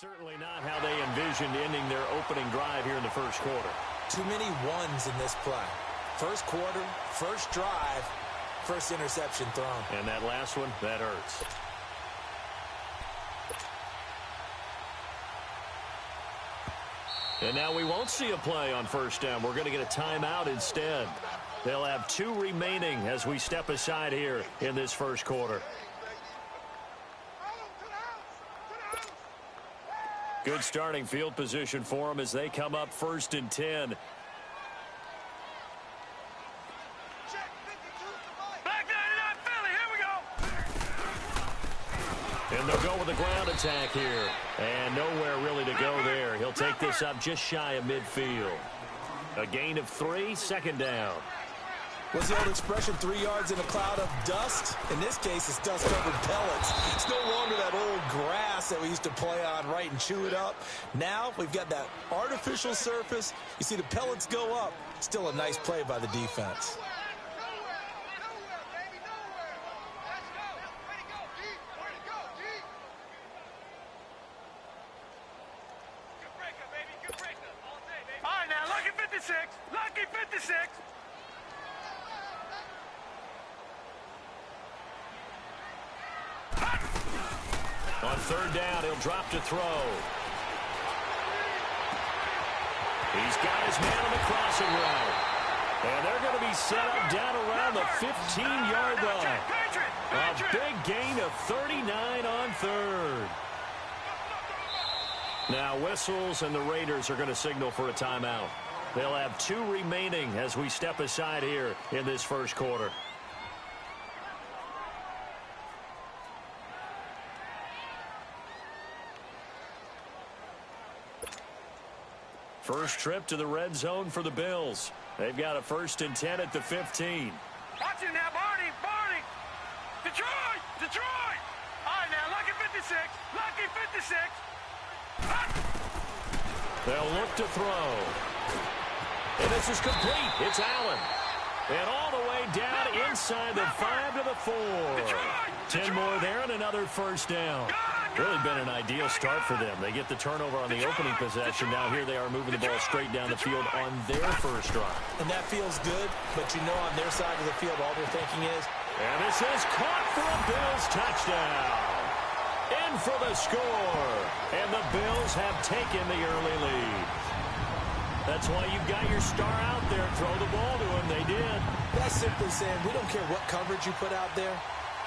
Certainly not how they envisioned ending their opening drive here in the first quarter. Too many ones in this play. First quarter, first drive, first interception thrown. And that last one, that hurts. And now we won't see a play on first down. We're going to get a timeout instead. They'll have 2 remaining as we step aside here in this first quarter. Good starting field position for them as they come up 1st and 10. And they'll go with the ground attack here. And nowhere really to go there. He'll take this up just shy of midfield. A gain of 3, 2nd down. What's the old expression, 3 yards in a cloud of dust? In this case, it's dust-covered pellets. It's no longer that old grass that we used to play on, right, and chew it up. Now we've got that artificial surface. You see the pellets go up. Still a nice play by the defense. All right, now, lucky 56. Lucky 56. On 3rd down, he'll drop to throw. He's got his man on the crossing route. And they're going to be set up down around the 15-yard line. A big gain of 39 on 3rd. Now whistles and the Raiders are going to signal for a timeout. They'll have 2 remaining as we step aside here in this first quarter. First trip to the red zone for the Bills. They've got a 1st and 10 at the 15. Watch it now, Barney, Barney. Detroit, Detroit. All right, now, lucky 56. Lucky 56. They'll look to throw. And this is complete. It's Allen. And all the way down inside the 5 to the 4. 10 more there and another 1st down. Really been an ideal start for them. They get the turnover on the opening possession. Now here they are moving the ball straight down the field on their first drive. And that feels good, but you know on their side of the field all they're thinking is. And this is caught for a Bills touchdown. In for the score. And the Bills have taken the early lead. That's why you've got your star out there. Throw the ball to him. They did. That's simply saying we don't care what coverage you put out there.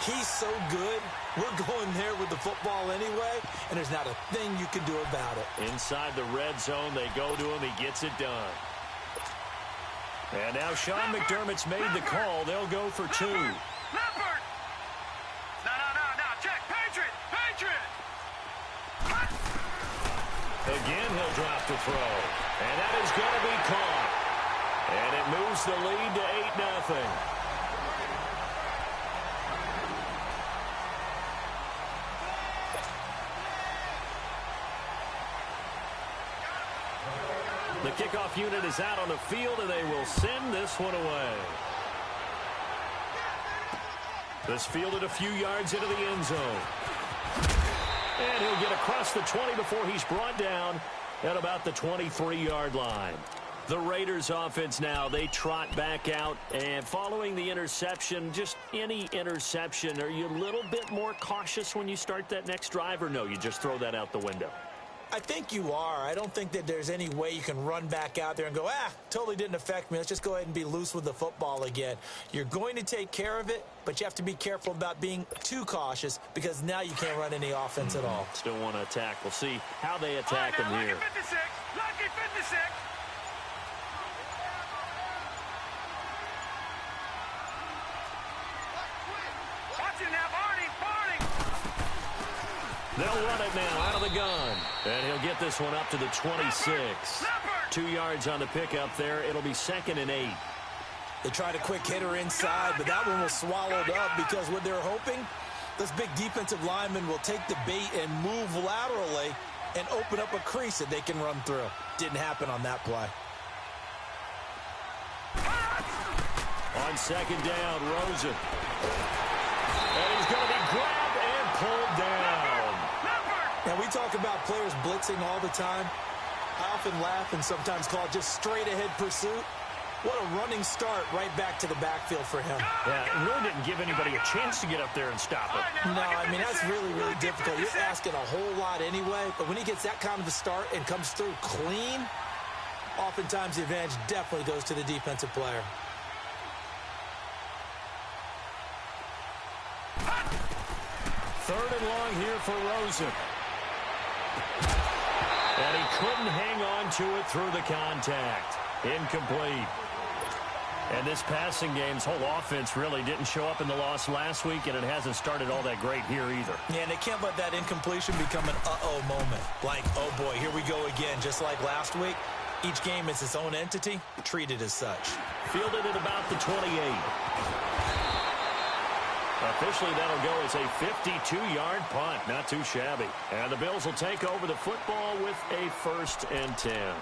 He's so good. We're going there with the football anyway, and there's not a thing you can do about it. Inside the red zone, they go to him. He gets it done. And now Sean McDermott's made the call. They'll go for 2. Leopard. No. Check. Patriot. Patriot. Again, he'll drop to throw. And that is going to be caught. And it moves the lead to 8-0. The kickoff unit is out on the field, and they will send this one away. This fielded a few yards into the end zone. And he'll get across the 20 before he's brought down at about the 23-yard line. The Raiders offense now, they trot back out, and following the interception, just any interception, are you a little bit more cautious when you start that next drive, or no, you just throw that out the window? I think you are. I don't think that there's any way you can run back out there and go, totally didn't affect me. Let's just go ahead and be loose with the football again. You're going to take care of it, but you have to be careful about being too cautious because now you can't run any offense at all. Still want to attack. We'll see how they attack him here. Lucky 56. Lucky 56. Watch it now, Barney, Barney. They'll run it now out of the gun. And he'll get this one up to the 26. 2 yards on the pickup there. It'll be 2nd and 8. They tried a quick hitter inside, but that one was swallowed up because what they're hoping, this big defensive lineman will take the bait and move laterally and open up a crease that they can run through. Didn't happen on that play. On 2nd down, Rosen. And he's going to be grabbed and pulled down. Now, we talk about players blitzing all the time, I often laugh and sometimes call it just straight-ahead pursuit. What a running start right back to the backfield for him. Yeah, it really didn't give anybody a chance to get up there and stop him. No, I mean, that's really, really difficult. You're asking a whole lot anyway, but when he gets that kind of a start and comes through clean, oftentimes the advantage definitely goes to the defensive player. Third and long here for Rosen. And he couldn't hang on to it through the contact. Incomplete. And this passing game's whole offense really didn't show up in the loss last week, and it hasn't started all that great here either. Yeah, and they can't let that incompletion become an uh-oh moment. Like, oh boy, here we go again, just like last week. Each game is its own entity, treated as such. Fielded at about the 28. Officially, that'll go as a 52-yard punt. Not too shabby. And the Bills will take over the football with a 1st and 10.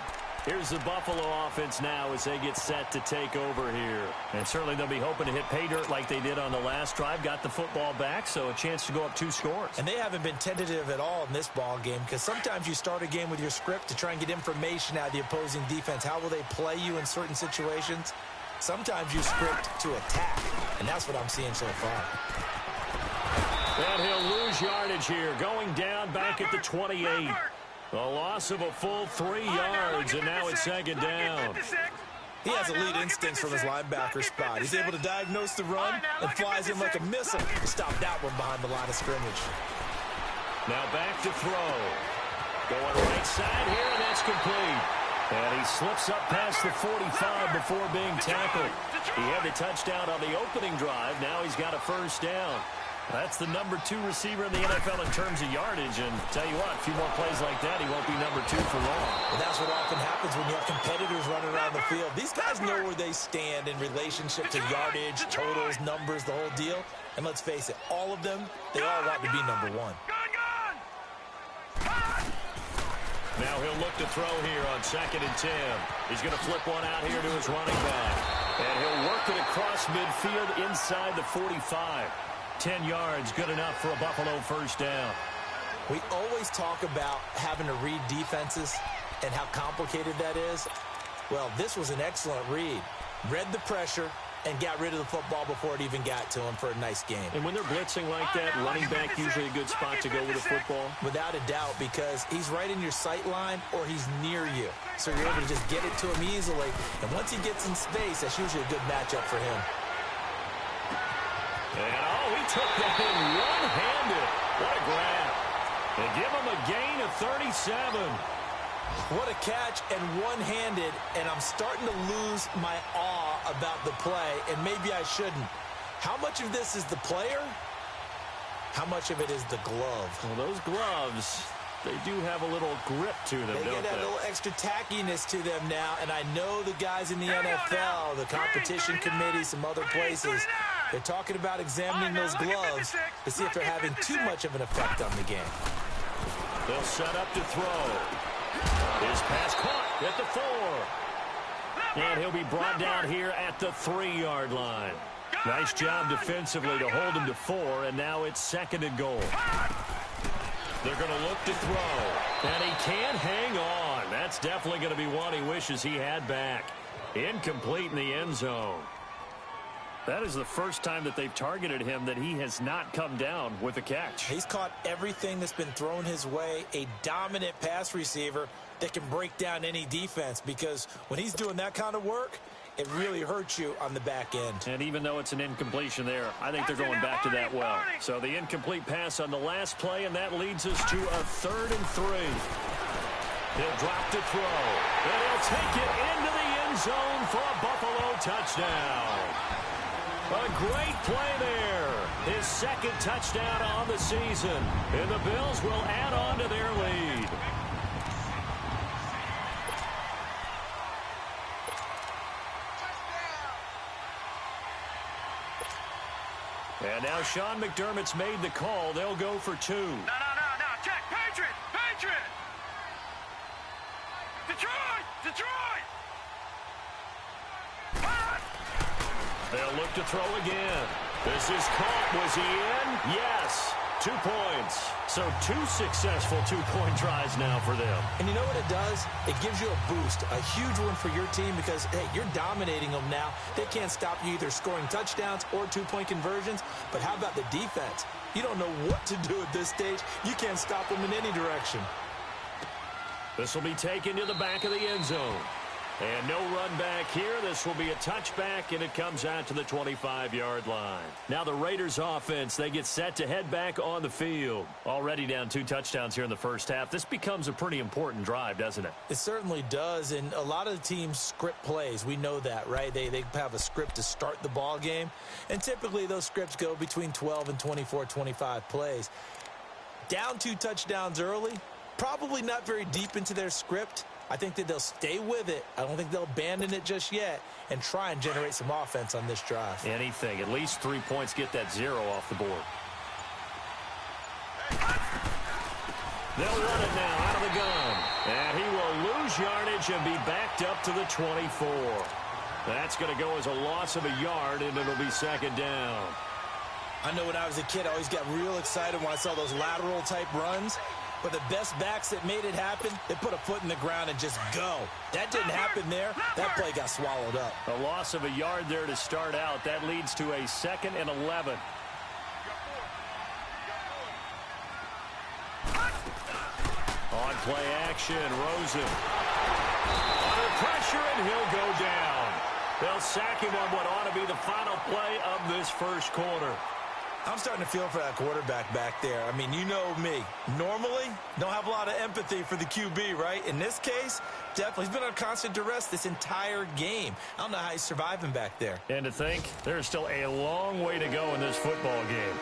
Here's the Buffalo offense now as they get set to take over here. And certainly they'll be hoping to hit pay dirt like they did on the last drive. Got the football back, so a chance to go up 2 scores. And they haven't been tentative at all in this ball game, because sometimes you start a game with your script to try and get information out of the opposing defense. How will they play you in certain situations? Sometimes you script to attack, and that's what I'm seeing so far. And he'll lose yardage here, going down back at the 28. A loss of a full 3 yards, and now it's 2nd down. He has elite instincts from his linebacker spot. He's able to diagnose the run and flies in like a missile to stop that one behind the line of scrimmage. Now back to throw. Going right side here, and that's complete. And he slips up past the 45 before being tackled. He had the touchdown on the opening drive. Now he's got a 1st down. That's the number 2 receiver in the NFL in terms of yardage. And tell you what, a few more plays like that, he won't be number 2 for long. Well, that's what often happens when you have competitors running around the field. These guys know where they stand in relationship to yardage, totals, numbers, the whole deal. And let's face it, all of them, they all want to be number 1. Now he'll look to throw here on 2nd and 10. He's going to flip one out here to his running back. And he'll work it across midfield inside the 45. 10 yards, good enough for a Buffalo 1st down. We always talk about having to read defenses and how complicated that is. Well, this was an excellent read. Read the pressure and got rid of the football before it even got to him for a nice game. And when they're blitzing like that, running back usually a good spot to go with the football? Without a doubt, because he's right in your sight line or he's near you. So you're able to just get it to him easily. And once he gets in space, that's usually a good matchup for him. And, he took that in one-handed. What a grab. They give him a gain of 37. What a catch and one-handed, and I'm starting to lose my awe about the play, and maybe I shouldn't. How much of this is the player? How much of it is the glove? Well, those gloves, they do have a little grip to them, don't they? They get a little extra tackiness to them now, and I know the guys in the NFL, the competition committee, some other places, they're talking about examining those gloves to see if they're having too much of an effect on the game. They'll set up to throw. His pass caught at the 4. And he'll be brought down here at the 3-yard line. Nice job defensively to hold him to 4, and now it's 2nd and goal. They're going to look to throw, and he can't hang on. That's definitely going to be one he wishes he had back. Incomplete in the end zone. That is the first time that they've targeted him that he has not come down with a catch. He's caught everything that's been thrown his way, a dominant pass receiver that can break down any defense, because when he's doing that kind of work, it really hurts you on the back end. And even though it's an incompletion there, I think they're going back to that well. So the incomplete pass on the last play, and that leads us to a 3rd and 3. He'll drop to throw, and he'll take it into the end zone for a Buffalo touchdown. A great play there. His 2nd touchdown on the season. And the Bills will add on to their lead. And now Sean McDermott's made the call. They'll go for 2. No. Check. Patriot. Detroit. They'll look to throw again. This is caught. Was he in? Yes. 2 points. So 2 successful two-point tries now for them. And you know what it does? It gives you a boost, a huge one for your team because, hey, you're dominating them now. They can't stop you either scoring touchdowns or two-point conversions. But how about the defense? You don't know what to do at this stage. You can't stop them in any direction. This will be taken to the back of the end zone. And no run back here. This will be a touchback, and it comes out to the 25-yard line. Now the Raiders offense, they get set to head back on the field. Already down 2 touchdowns here in the first half. This becomes a pretty important drive, doesn't it? It certainly does, and a lot of the teams script plays. We know that, right? They have a script to start the ball game, and typically those scripts go between 12 and 24, 25 plays. Down 2 touchdowns early, probably not very deep into their script. I think that they'll stay with it. I don't think they'll abandon it just yet and try and generate some offense on this drive. Anything. At least 3 points, get that 0 off the board. They'll run it now out of the gun. And he will lose yardage and be backed up to the 24. That's going to go as a loss of a yard, and it'll be second down. I know when I was a kid, I always got real excited when I saw those lateral-type runs. But the best backs that made it happen, they put a foot in the ground and just go. That didn't happen there. That play got swallowed up. A loss of a yard there to start out. That leads to a 2nd and 11. On play action, Rosen. Under pressure, and he'll go down. They'll sack him on what ought to be the final play of this first quarter. I'm starting to feel for that quarterback back there. I mean, you know me. Normally, don't have a lot of empathy for the QB, right? In this case, definitely. He's been on constant duress this entire game. I don't know how he's surviving back there. And to think, there's still a long way to go in this football game.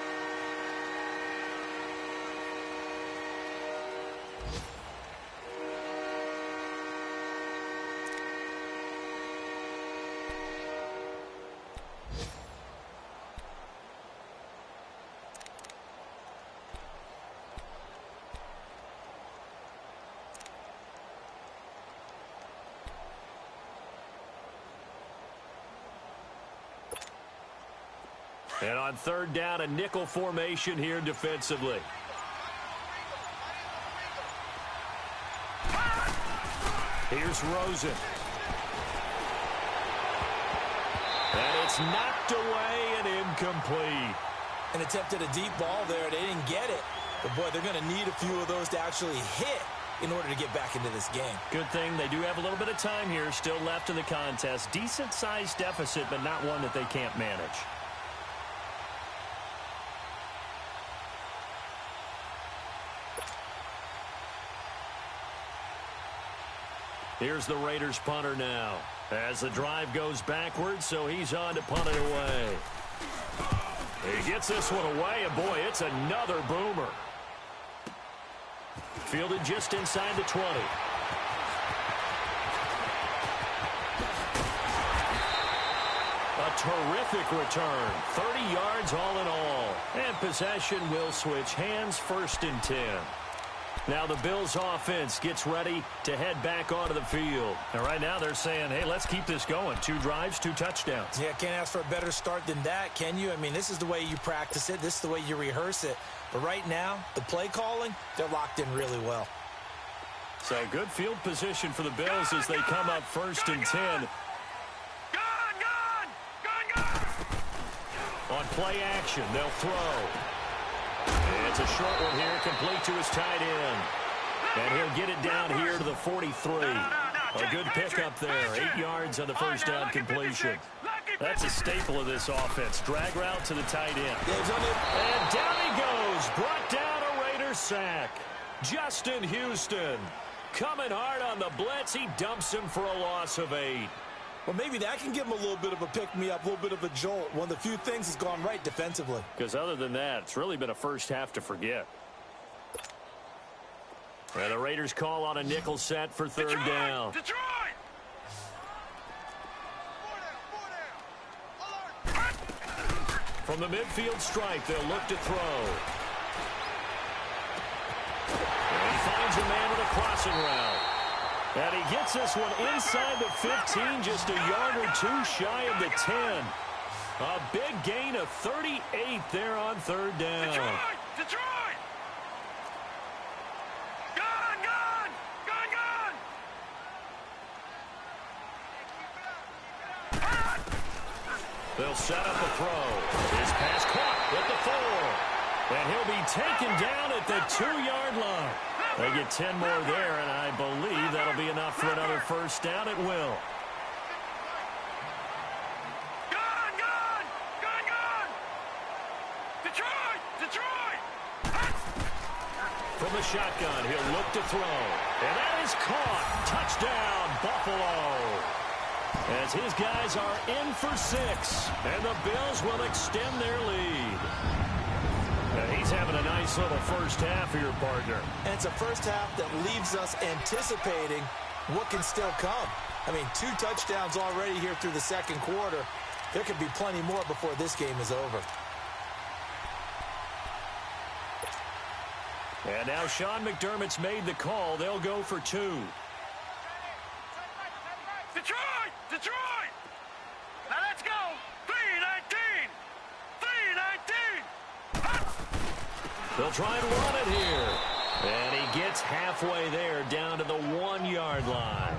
And on 3rd down, a nickel formation here defensively. Here's Rosen. And it's knocked away and incomplete. And attempted a deep ball there. They didn't get it. But, boy, they're going to need a few of those to actually hit in order to get back into this game. Good thing they do have a little bit of time here still left in the contest. Decent-sized deficit, but not one that they can't manage. Here's the Raiders punter now. As the drive goes backwards, so he's on to punt it away. He gets this one away, and boy, it's another boomer. Fielded just inside the 20. A terrific return. 30 yards all in all. And possession will switch hands, 1st and 10. Now the Bills offense gets ready to head back onto the field. And right now they're saying, hey, let's keep this going. 2 drives, 2 touchdowns. Yeah, can't ask for a better start than that, can you? I mean, this is the way you practice it. This is the way you rehearse it. But right now, the play calling, they're locked in really well. So good field position for the Bills as they come up 1st and 10. On play action, they'll throw. It's a short one here, complete to his tight end. And he'll get it down here to the 43. A good pickup there, 8 yards on the first down completion. That's a staple of this offense. Drag route to the tight end. And down he goes, brought down a Raider sack. Justin Houston coming hard on the blitz. He dumps him for a loss of 8. Well, maybe that can give him a little bit of a pick-me-up, a little bit of a jolt. One of the few things has gone right defensively. Because other than that, it's really been a first half to forget. And the Raiders call on a nickel set for 3rd down. Detroit! From the midfield stripe, they'll look to throw. And he finds a man with a crossing route. And he gets this one inside the 15, just a yard or 2 shy of the 10. A big gain of 38 there on third down. Detroit! Detroit! Gun! Gun! Gun! Gun! They'll set up a throw. His pass caught at the 4. And he'll be taken down at the 2-yard line. They get 10 more there, and I believe that'll be enough for another first down at will. Gun! Gun! Gun! Gun! Detroit! Detroit! From the shotgun, he'll look to throw. And that is caught. Touchdown, Buffalo. As his guys are in for 6, and the Bills will extend their lead. And he's having a nice little first half here, partner. And it's a first half that leaves us anticipating what can still come. I mean, 2 touchdowns already here through the second quarter. There could be plenty more before this game is over. And now Sean McDermott's made the call. They'll go for 2. Detroit! Detroit! Now let's go! 3-19! 3-19! They'll try and run it here. And he gets halfway there, down to the 1-yard line.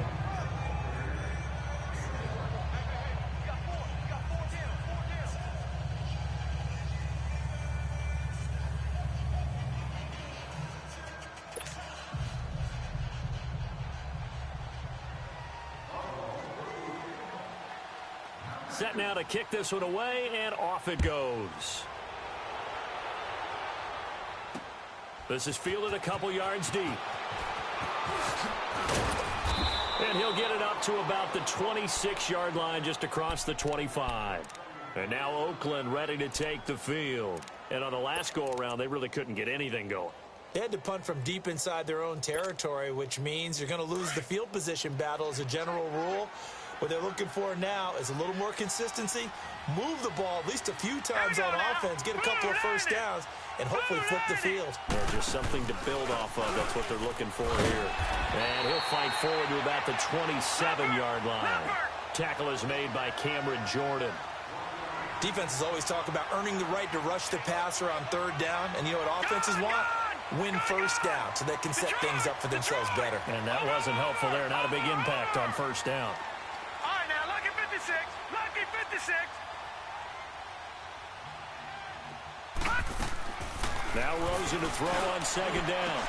Set now to kick this one away, and off it goes. This is fielded a couple yards deep. And he'll get it up to about the 26-yard line, just across the 25. And now Oakland ready to take the field. And on the last go-around, they really couldn't get anything going. They had to punt from deep inside their own territory, which means you're going to lose the field position battle as a general rule. What they're looking for now is a little more consistency, move the ball at least a few times on offense, get a couple of first downs, and hopefully flip the field. Yeah, just something to build off of. That's what they're looking for here. And he'll fight forward to about the 27-yard line. Tackle is made by Cameron Jordan. Defenses always talk about earning the right to rush the passer on third down, and you know what offenses want? Win first down so they can set things up for themselves better. And that wasn't helpful there. Not a big impact on first down. All right, now, lucky 56. Lucky 56. Now Rosen to throw on second down.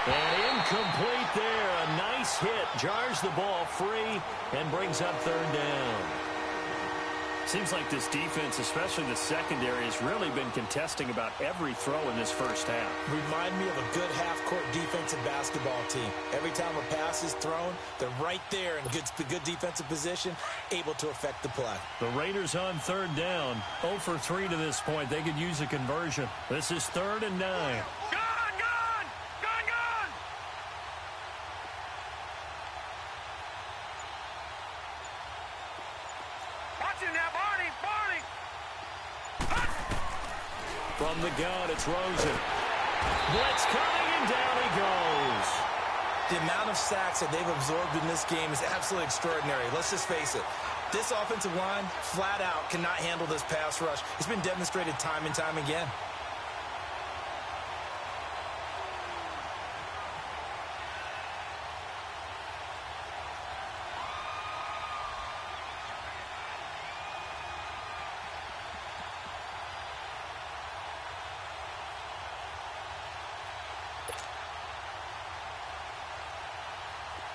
And incomplete there. A nice hit. Jars the ball free and brings up third down. Seems like this defense, especially the secondary, has really been contesting about every throw in this first half. Remind me of a good half-court defensive basketball team. Every time a pass is thrown, they're right there in good defensive position, able to affect the play. The Raiders on third down. 0 for 3 to this point. They could use a conversion. This is 3rd and 9. Gun! Gun! Gun! Gun! Watch him now, Barney! Barney! From the gun, it's Rosen. Blitz coming, and down he goes. The amount of sacks that they've absorbed in this game is absolutely extraordinary. Let's just face it. This offensive line, flat out, cannot handle this pass rush. It's been demonstrated time and time again.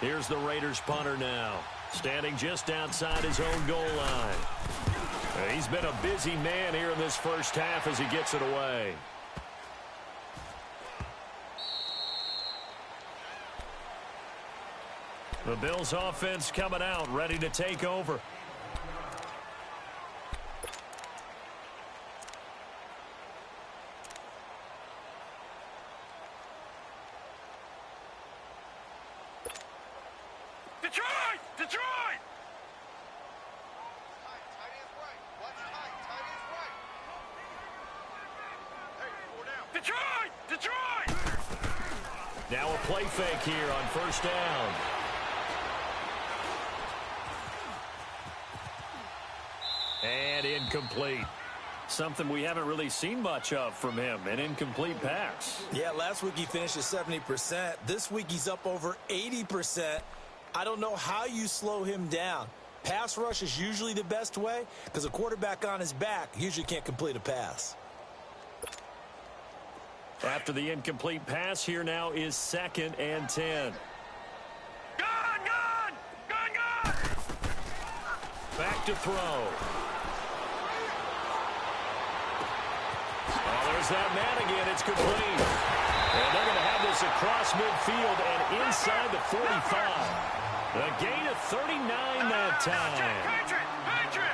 Here's the Raiders punter now, standing just outside his own goal line. He's been a busy man here in this first half as he gets it away. The Bills offense coming out, ready to take over. Detroit! Detroit! Detroit! Detroit! Now a play fake here on first down. And incomplete. Something we haven't really seen much of from him, an incomplete pass. Yeah, last week he finished at 70%. This week he's up over 80%. I don't know how you slow him down. Pass rush is usually the best way because a quarterback on his back usually can't complete a pass. After the incomplete pass, here now is 2nd and 10. Gun! Back to throw. There's that man again. It's complete. And they're going to have this across midfield and inside the 45. A gain of 39 that time.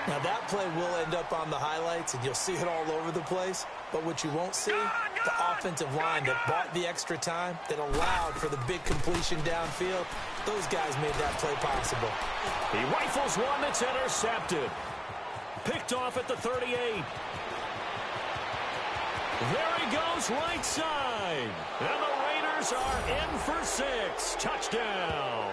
Now that play will end up on the highlights, and you'll see it all over the place. But what you won't see, the offensive line that bought the extra time, that allowed for the big completion downfield, those guys made that play possible. He rifles one that's intercepted. Picked off at the 38. There he goes, right side. And the Raiders are in for 6. Touchdown.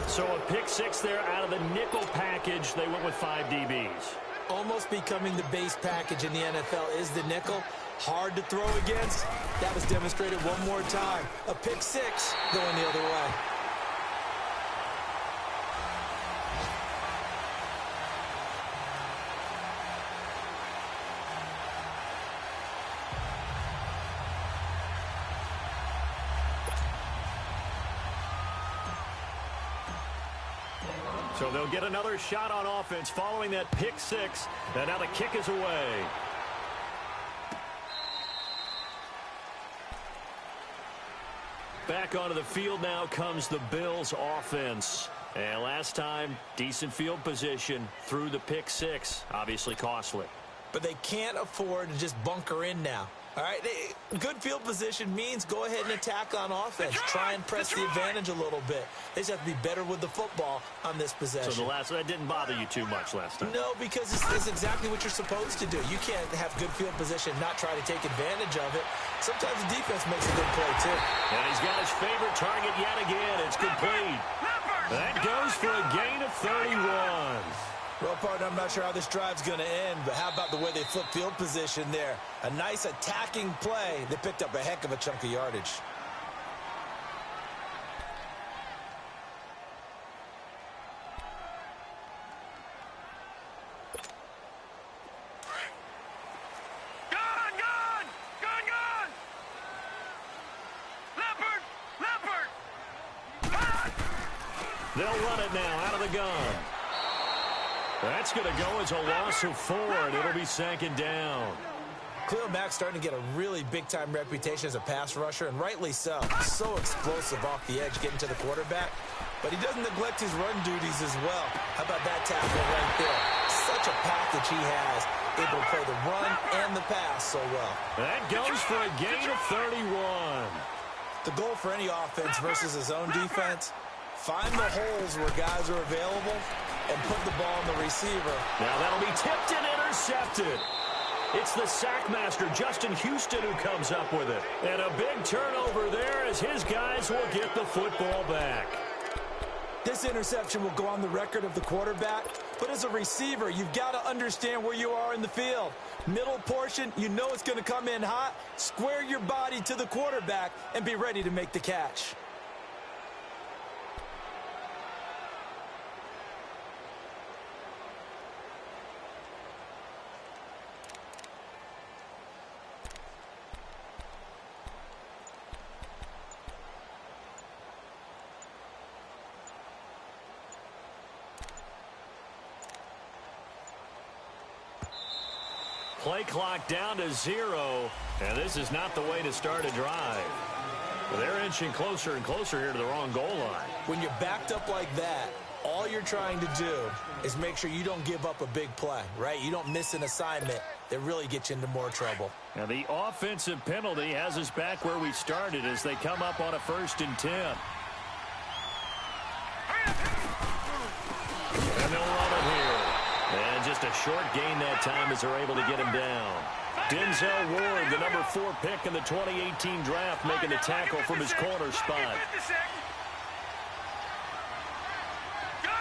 So a pick 6 there out of the nickel package. They went with 5 DBs. Almost becoming the base package in the NFL is the nickel. Hard to throw against. That was demonstrated one more time. A pick 6 going the other way. So they'll get another shot on offense following that pick 6. And now the kick is away. Back onto the field now comes the Bills offense. And last time, decent field position through the pick 6. Obviously costly. But they can't afford to just bunker in now. All right, good field position means go ahead and attack on offense. Try and press the advantage a little bit. They just have to be better with the football on this possession. So that didn't bother you too much last time? No, because it's exactly what you're supposed to do. You can't have good field position, not try to take advantage of it. Sometimes the defense makes a good play, too. And he's got his favorite target yet again. It's complete. That goes for a gain of 31. Well, partner, I'm not sure how this drive's going to end, but how about the way they flip field position there? A nice attacking play. They picked up a heck of a chunk of yardage. Gun! Leopard! They'll run it now out of the gun. That's going to go as a loss of 4, and it'll be 2nd down. Khalil Mack's starting to get a really big-time reputation as a pass rusher, and rightly so. So explosive off the edge getting to the quarterback. But he doesn't neglect his run duties as well. How about that tackle right there? Such a package he has, able to play the run and the pass so well. That goes for a gain of 31. The goal for any offense versus his own defense, find the holes where guys are available and put the ball on the receiver. Now that'll be tipped and intercepted. It's the sackmaster, Justin Houston, who comes up with it. And a big turnover there as his guys will get the football back. This interception will go on the record of the quarterback, but as a receiver, you've got to understand where you are in the field. Middle portion, you know it's going to come in hot. Square your body to the quarterback and be ready to make the catch. Play clock down to 0, and this is not the way to start a drive. They're inching closer and closer here to the wrong goal line. When you're backed up like that, all you're trying to do is make sure you don't give up a big play, right? You don't miss an assignment that really gets you into more trouble. Now the offensive penalty has us back where we started as they come up on a 1st and 10. And they'll run it here. And just a short gain that time as they're able to get him down. Denzel Ward, the number 4 pick in the 2018 draft, making the tackle from his corner spot. Gun!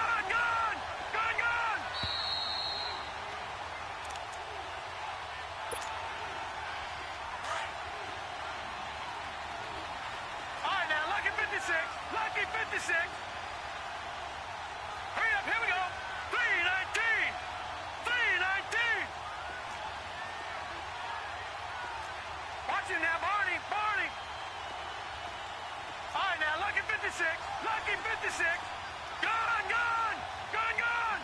56. Hurry up, here we go. 319. 319. Watch it now, Barney. Barney. All right, now, lucky 56. Lucky 56. Gone, gone. Gone, gone.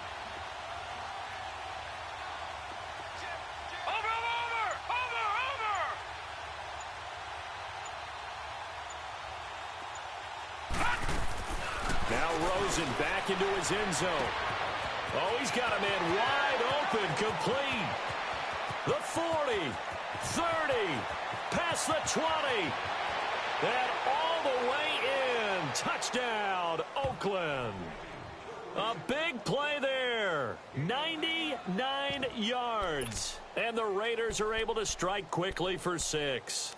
Over, over, over, over. Now Rosen back into his end zone. Oh, he's got a man wide open, complete. The 40, 30, past the 20. And all the way in. Touchdown, Oakland. A big play there. 99 yards. And the Raiders are able to strike quickly for 6.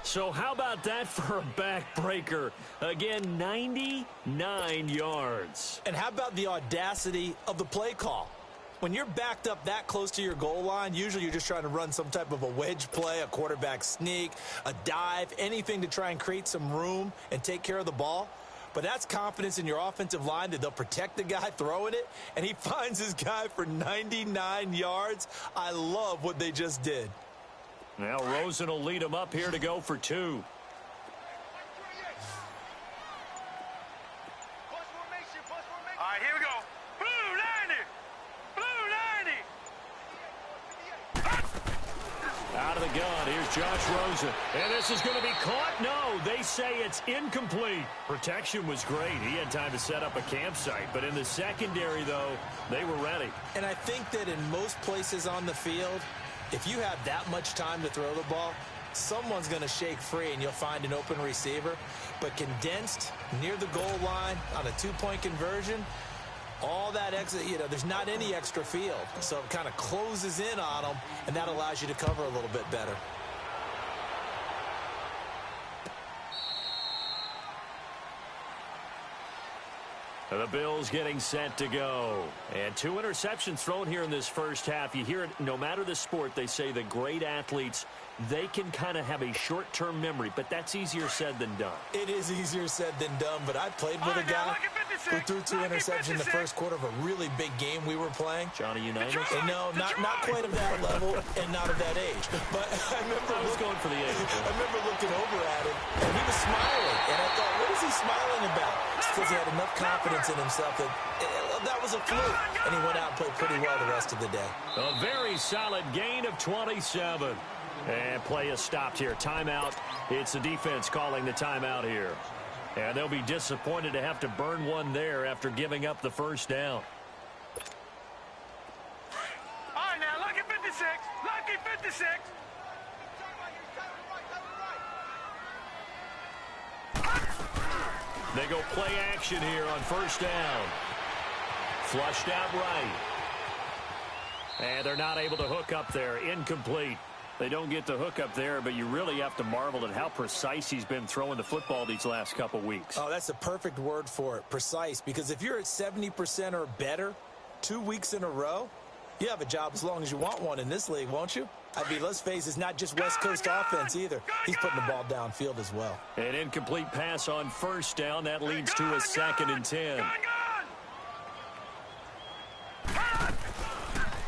So how about that for a backbreaker? Again, 99 yards. And how about the audacity of the play call? When you're backed up that close to your goal line, usually you're just trying to run some type of a wedge play, a quarterback sneak, a dive, anything to try and create some room and take care of the ball. But that's confidence in your offensive line that they'll protect the guy throwing it, and he finds his guy for 99 yards. I love what they just did. Now Rosen will lead him up here to go for 2. All right, here we go. Blue 90. Blue 90. Out of the gun, here's Josh Rosen. And this is going to be caught? No, they say it's incomplete. Protection was great. He had time to set up a campsite. But in the secondary, though, they were ready. And I think that in most places on the field, if you have that much time to throw the ball, someone's going to shake free and you'll find an open receiver. But condensed near the goal line on a 2-point conversion, all that extra, there's not any extra field. So it kind of closes in on them, and that allows you to cover a little bit better. The Bills getting set to go. And 2 interceptions thrown here in this first half. You hear it, no matter the sport, they say the great athletes, they can kind of have a short-term memory, but that's easier said than done. It is easier said than done, but I played with a guy who threw 2 interceptions in the first quarter of a really big game we were playing. Johnny Unitas? And no, not quite of that level and not of that age. But I remember I was going for the age. I remember looking over at him, and he was smiling. And I thought, what is he smiling about? It's because he had enough confidence in himself that was a fluke. And he went out and played pretty well the rest of the day. A very solid gain of 27. And play is stopped here. Timeout. It's the defense calling the timeout here. And they'll be disappointed to have to burn one there after giving up the first down. All right, now, lucky 56. Lucky 56. They go play action here on first down. Flushed out right. And they're not able to hook up there. Incomplete. They don't get the hook up there, but you really have to marvel at how precise he's been throwing the football these last couple weeks. Oh, that's the perfect word for it, precise. Because if you're at 70% or better 2 weeks in a row, you have a job as long as you want one in this league, won't you? I mean, let's face it, it's not just West Coast offense either. He's putting the ball downfield as well. An incomplete pass on first down. That leads to a 2nd and 10.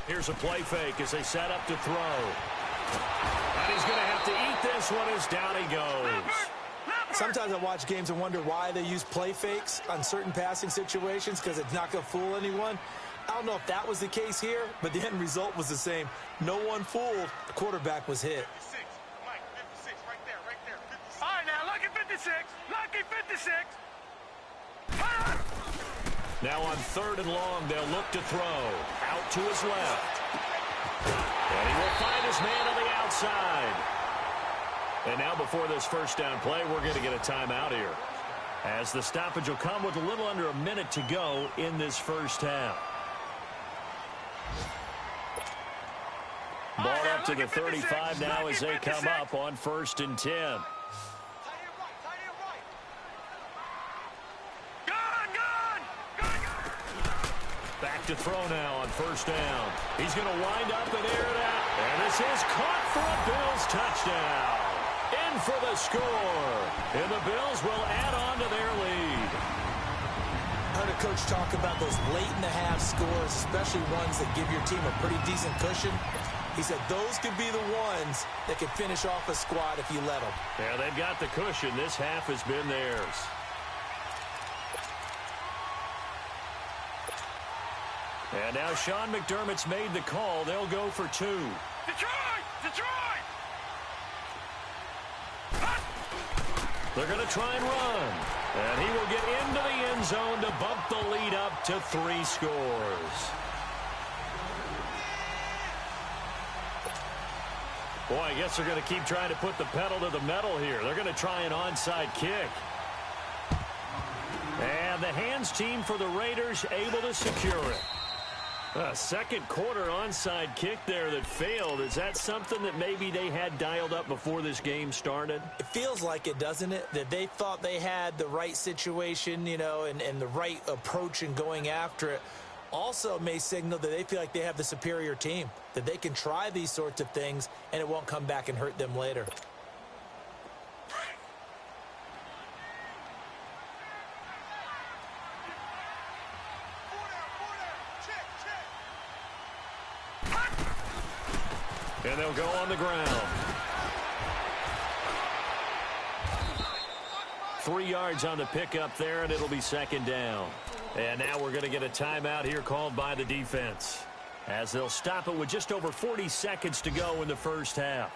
Here's a play fake as they set up to throw. And he's going to have to eat this one as down he goes. Sometimes I watch games and wonder why they use play fakes on certain passing situations, because it's not going to fool anyone. I don't know if that was the case here, but the end result was the same. No one fooled. The quarterback was hit. Mike, 56, right there, 56. All right, now, lucky 56. Lucky 56. Now on 3rd and long, they'll look to throw. Out to his left. And he will find his man on the outside. And now before this first down play, we're going to get a timeout here, as the stoppage will come with a little under a minute to go in this first half. Ball up to the 35 now as they come up on 1st and 10. Back to throw now on first down. He's going to wind up and air it out. And this is caught for a Bills touchdown. In for the score. And the Bills will add on to their lead. I heard a coach talk about those late-in-the-half scores, especially ones that give your team a pretty decent cushion. He said those could be the ones that could finish off a squad if you let them. Yeah, they've got the cushion. This half has been theirs. And now Sean McDermott's made the call. They'll go for two. Detroit! Detroit! They're going to try and run. And he will get into the end zone to bump the lead up to 3 scores. Boy, I guess they're going to keep trying to put the pedal to the metal here. They're going to try an onside kick. And the hands team for the Raiders able to secure it. A second quarter onside kick there that failed. Is that something that maybe they had dialed up before this game started? It feels like it, doesn't it? That they thought they had the right situation, you know, and the right approach in going after it. Also may signal that they feel like they have the superior team, that they can try these sorts of things and it won't come back and hurt them later. And they'll go on the ground. 3 yards on the pickup there, and it'll be second down. And now we're going to get a timeout here called by the defense, as they'll stop it with just over 40 seconds to go in the first half.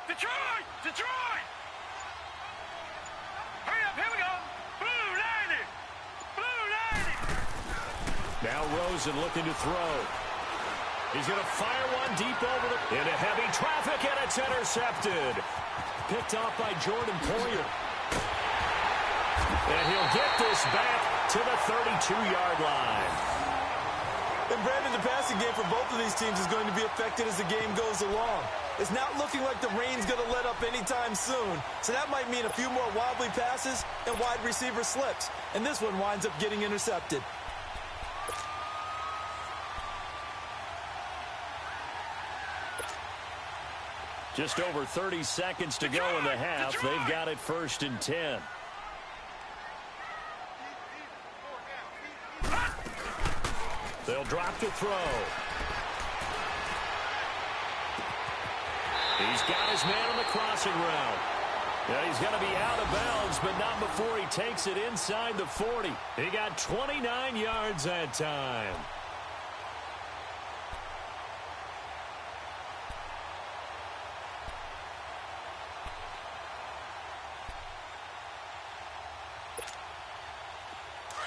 Detroit! Detroit! Hurry up, here we go! Blue 90! Blue 90! Now Rosen looking to throw. He's going to fire one deep over into heavy traffic, and it's intercepted. Picked off by Jordan Poyer. And he'll get this back to the 32-yard line. And Brandon, the passing game for both of these teams is going to be affected as the game goes along. It's not looking like the rain's going to let up anytime soon, so that might mean a few more wobbly passes and wide receiver slips. And this one winds up getting intercepted. Just over 30 seconds to go in the half. They've got it 1st and 10. They'll drop to throw. He's got his man on the crossing route. Yeah, he's going to be out of bounds, but not before he takes it inside the 40. He got 29 yards that time.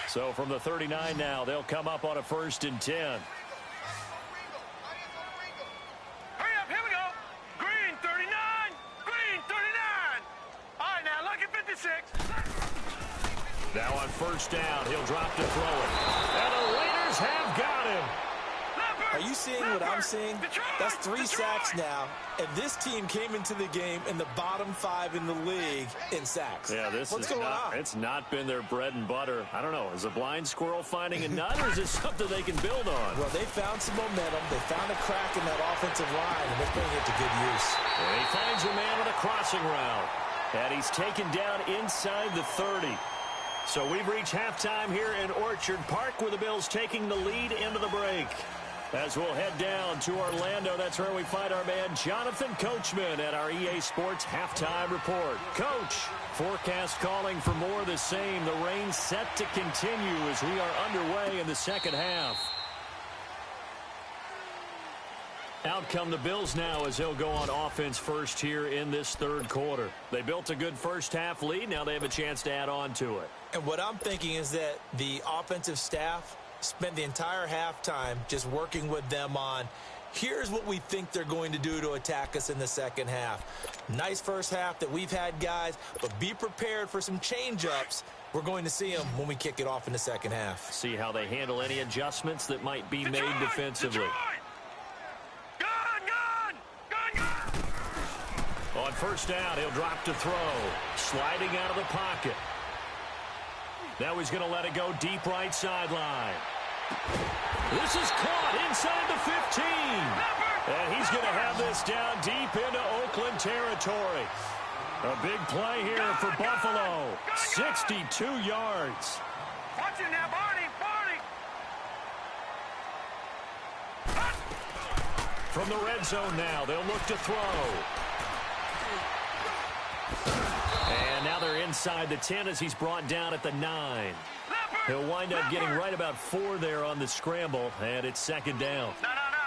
So from the 39 now, they'll come up on a 1st and 10. Hurry up, here we go! Green 39! Green 39! All right, now, look at 56. Now on 1st down, he'll drop to throw it. And the Raiders have got him. Are you seeing what I'm seeing? That's 3 sacks now, and this team came into the game in the bottom 5 in the league in sacks. Yeah, What's going on? It's not been their bread and butter. I don't know. Is a blind squirrel finding a nut, or is it something they can build on? Well, they found some momentum. They found a crack in that offensive line, and they're putting it to good use. And he finds a man on a crossing route. And he's taken down inside the 30. So we've reached halftime here in Orchard Park, with the Bills taking the lead into the break. As we'll head down to Orlando, that's where we find our man Jonathan Coachman at our EA Sports Halftime Report. Coach, forecast calling for more of the same. The rain set to continue as we are underway in the second half. Out come the Bills now as they'll go on offense first here in this 3rd quarter. They built a good first half lead. Now they have a chance to add on to it. And what I'm thinking is that the offensive staff spent the entire halftime just working with them on, here's what we think they're going to do to attack us in the second half. Nice first half that we've had, guys, but be prepared for some change-ups. We're going to see them when we kick it off in the second half. See how they handle any adjustments that might be made defensively. On first down, he'll drop to throw. Sliding out of the pocket. Now he's going to let it go deep right sideline. This is caught inside the 15. And he's going to have this down deep into Oakland territory. A big play here for Buffalo. 62 yards. Watch it now, Barney. From the red zone now, they'll look to throw. And now they're inside the 10 as he's brought down at the 9. He'll wind up getting right about 4 there on the scramble, and it's second down.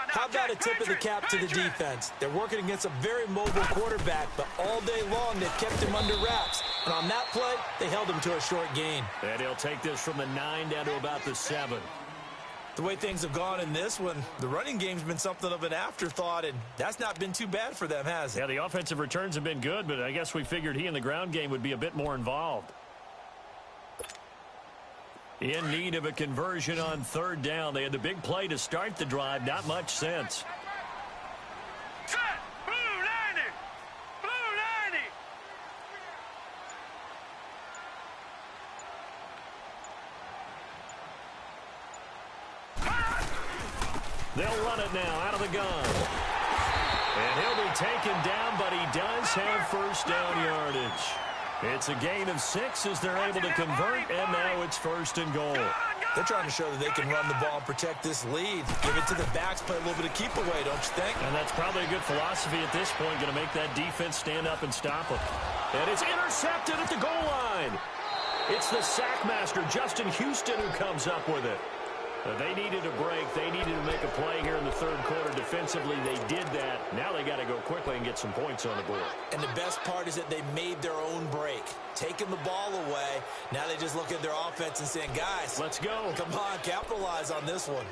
How about a tip of the cap to the defense? They're working against a very mobile quarterback, but all day long they've kept him under wraps. And on that play, they held him to a short gain. And he'll take this from the 9 down to about the 7. The way things have gone in this one, the running game's been something of an afterthought, and that's not been too bad for them, has it? Yeah, the offensive returns have been good, but I guess we figured he in the ground game would be a bit more involved. In need of a conversion on third down. They had the big play to start the drive. Not much sense. Set! Blue 90! Blue 90! They'll run it now out of the gun. And he'll be taken down, but he does have first down yardage. It's a gain of 6 as they're able to convert, and now it's first and goal. They're trying to show that they can run the ball and protect this lead. Give it to the backs, play a little bit of keep away, don't you think? And that's probably a good philosophy at this point, going to make that defense stand up and stop them. And it's intercepted at the goal line. It's the sack master, Justin Houston, who comes up with it. They needed a break. They needed to make a play here in the third quarter defensively. They did that. Now they got to go quickly and get some points on the board. And the best part is that they made their own break. Taking the ball away. Now they just look at their offense and saying, guys, let's go. Come on, capitalize on this one.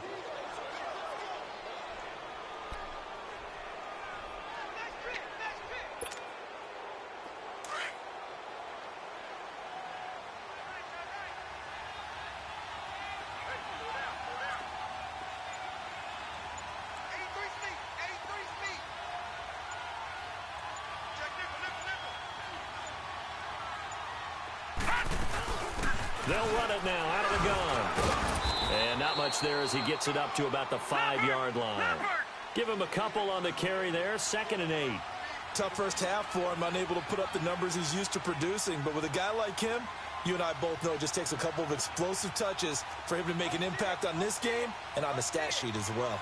They'll run it now out of the gun. And not much there as he gets it up to about the 5-yard line. Give him a couple on the carry there. 2nd and 8. Tough first half for him, unable to put up the numbers he's used to producing. But with a guy like him, you and I both know it just takes a couple of explosive touches for him to make an impact on this game and on the stat sheet as well.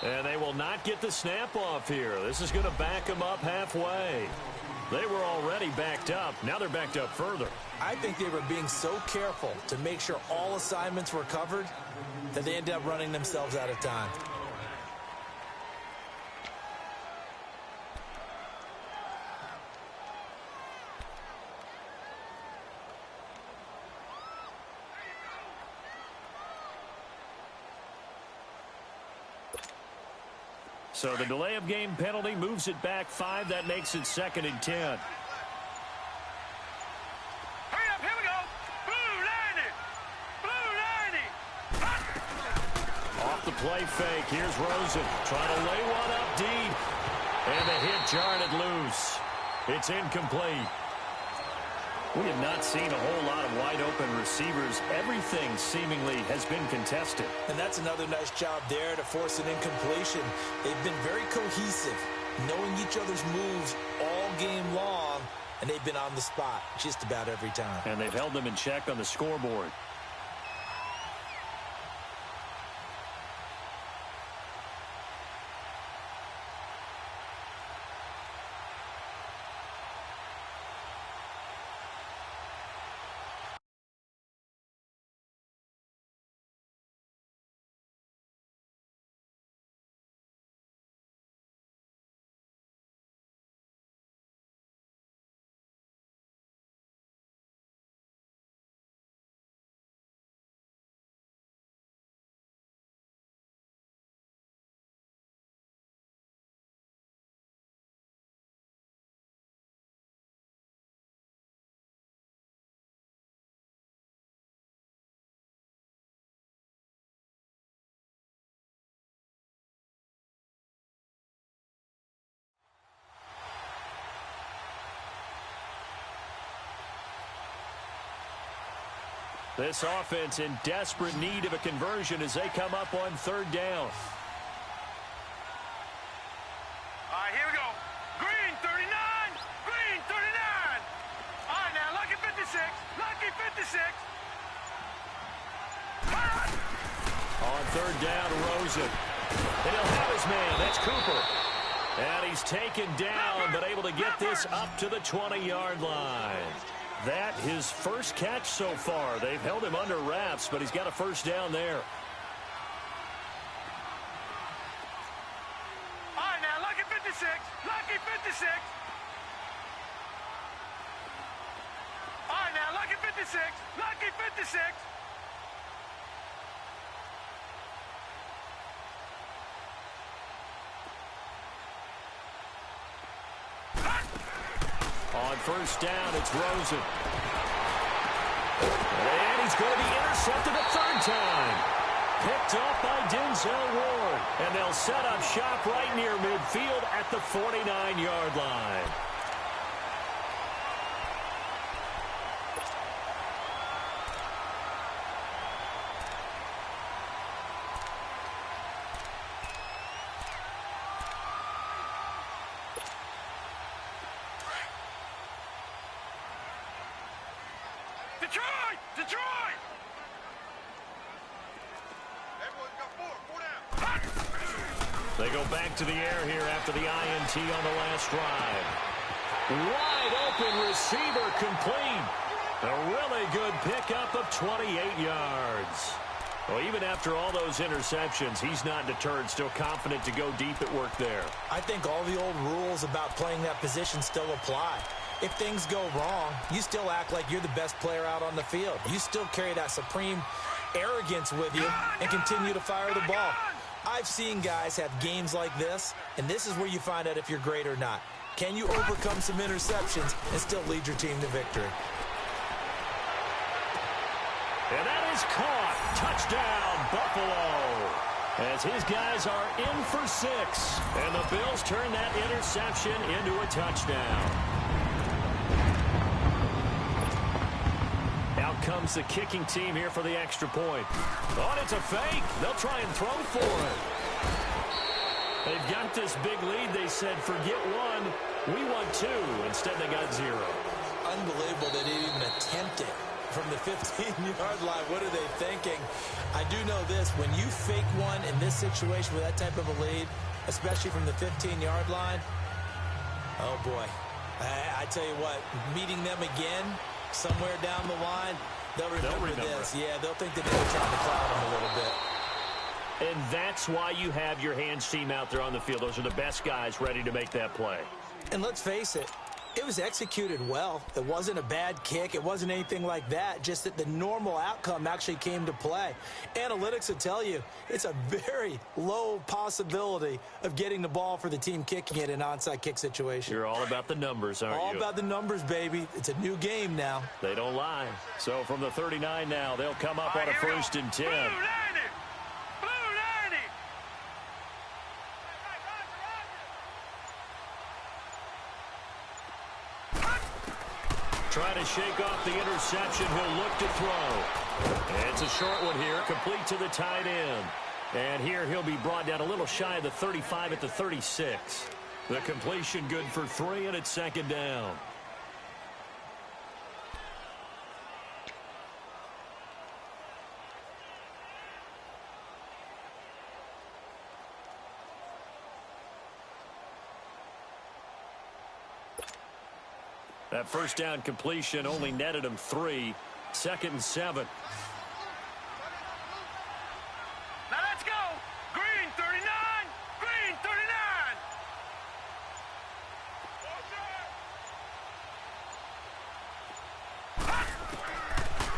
And they will not get the snap off here. This is going to back them up halfway. They were already backed up. Now they're backed up further. I think they were being so careful to make sure all assignments were covered that they ended up running themselves out of time. So the delay of game penalty moves it back 5. That makes it 2nd and 10. Hurry up, here we go. Blue 90. Blue 90. Off the play fake. Here's Rosen trying to lay one up deep. And the hit jarred it loose. It's incomplete. We have not seen a whole lot of wide-open receivers. Everything seemingly has been contested. And that's another nice job there to force an incompletion. They've been very cohesive, knowing each other's moves all game long, and they've been on the spot just about every time. And they've held them in check on the scoreboard. This offense in desperate need of a conversion as they come up on third down. All right, here we go. Green 39. Green 39. All right, now, lucky 56. Lucky 56. On third down, Rosen. And he'll have his man. That's Cooper. And he's taken down, but able to get this up to the 20-yard line. That his first catch so far. They've held him under wraps, but he's got a first down there. All right, now, lucky 56. Lucky 56. All right, now, lucky 56. Lucky 56. On first down, it's Rosen. And he's going to be intercepted a third time. Picked off by Denzel Ward. And they'll set up shop right near midfield at the 49-yard line. Detroit! Detroit! Everyone's got four down. They go back to the air here after the INT on the last drive. Wide open receiver complete. A really good pickup of 28 yards. Well, even after all those interceptions, he's not deterred, still confident to go deep at work there. I think all the old rules about playing that position still apply. If things go wrong, you still act like you're the best player out on the field. You still carry that supreme arrogance with you and continue to fire the ball. I've seen guys have games like this, and this is where you find out if you're great or not. Can you overcome some interceptions and still lead your team to victory? And that is caught. Touchdown, Buffalo. As his guys are in for 6. And the Bills turn that interception into a touchdown. Out comes the kicking team here for the extra point. Oh, and it's a fake. They'll try and throw for it. They've got this big lead. They said, forget one. We want 2. Instead, they got 0. Unbelievable they didn't even attempt it from the 15-yard line. What are they thinking? I do know this. When you fake one in this situation with that type of a lead, especially from the 15-yard line, oh, boy. I tell you what, meeting them again somewhere down the line, they'll remember this. Yeah, they'll think that they were trying to cloud them a little bit. And that's why you have your hands team out there on the field. Those are the best guys ready to make that play. And let's face it, it was executed well. It wasn't a bad kick. It wasn't anything like that. Just that the normal outcome actually came to play. Analytics will tell you it's a very low possibility of getting the ball for the team kicking it in an onside kick situation. You're all about the numbers, aren't you? All about the numbers, baby. It's a new game now. They don't lie. So from the 39 now, they'll come up on a 1st and 10. Blue 90. Blue 90. Trying to shake off the interception. He'll look to throw. And it's a short one here, complete to the tight end. And here he'll be brought down a little shy of the 35 at the 36. The completion good for 3, and it's 2nd down. That first down completion only netted him 3. 2nd and 7. Now let's go. Green 39. Green 39.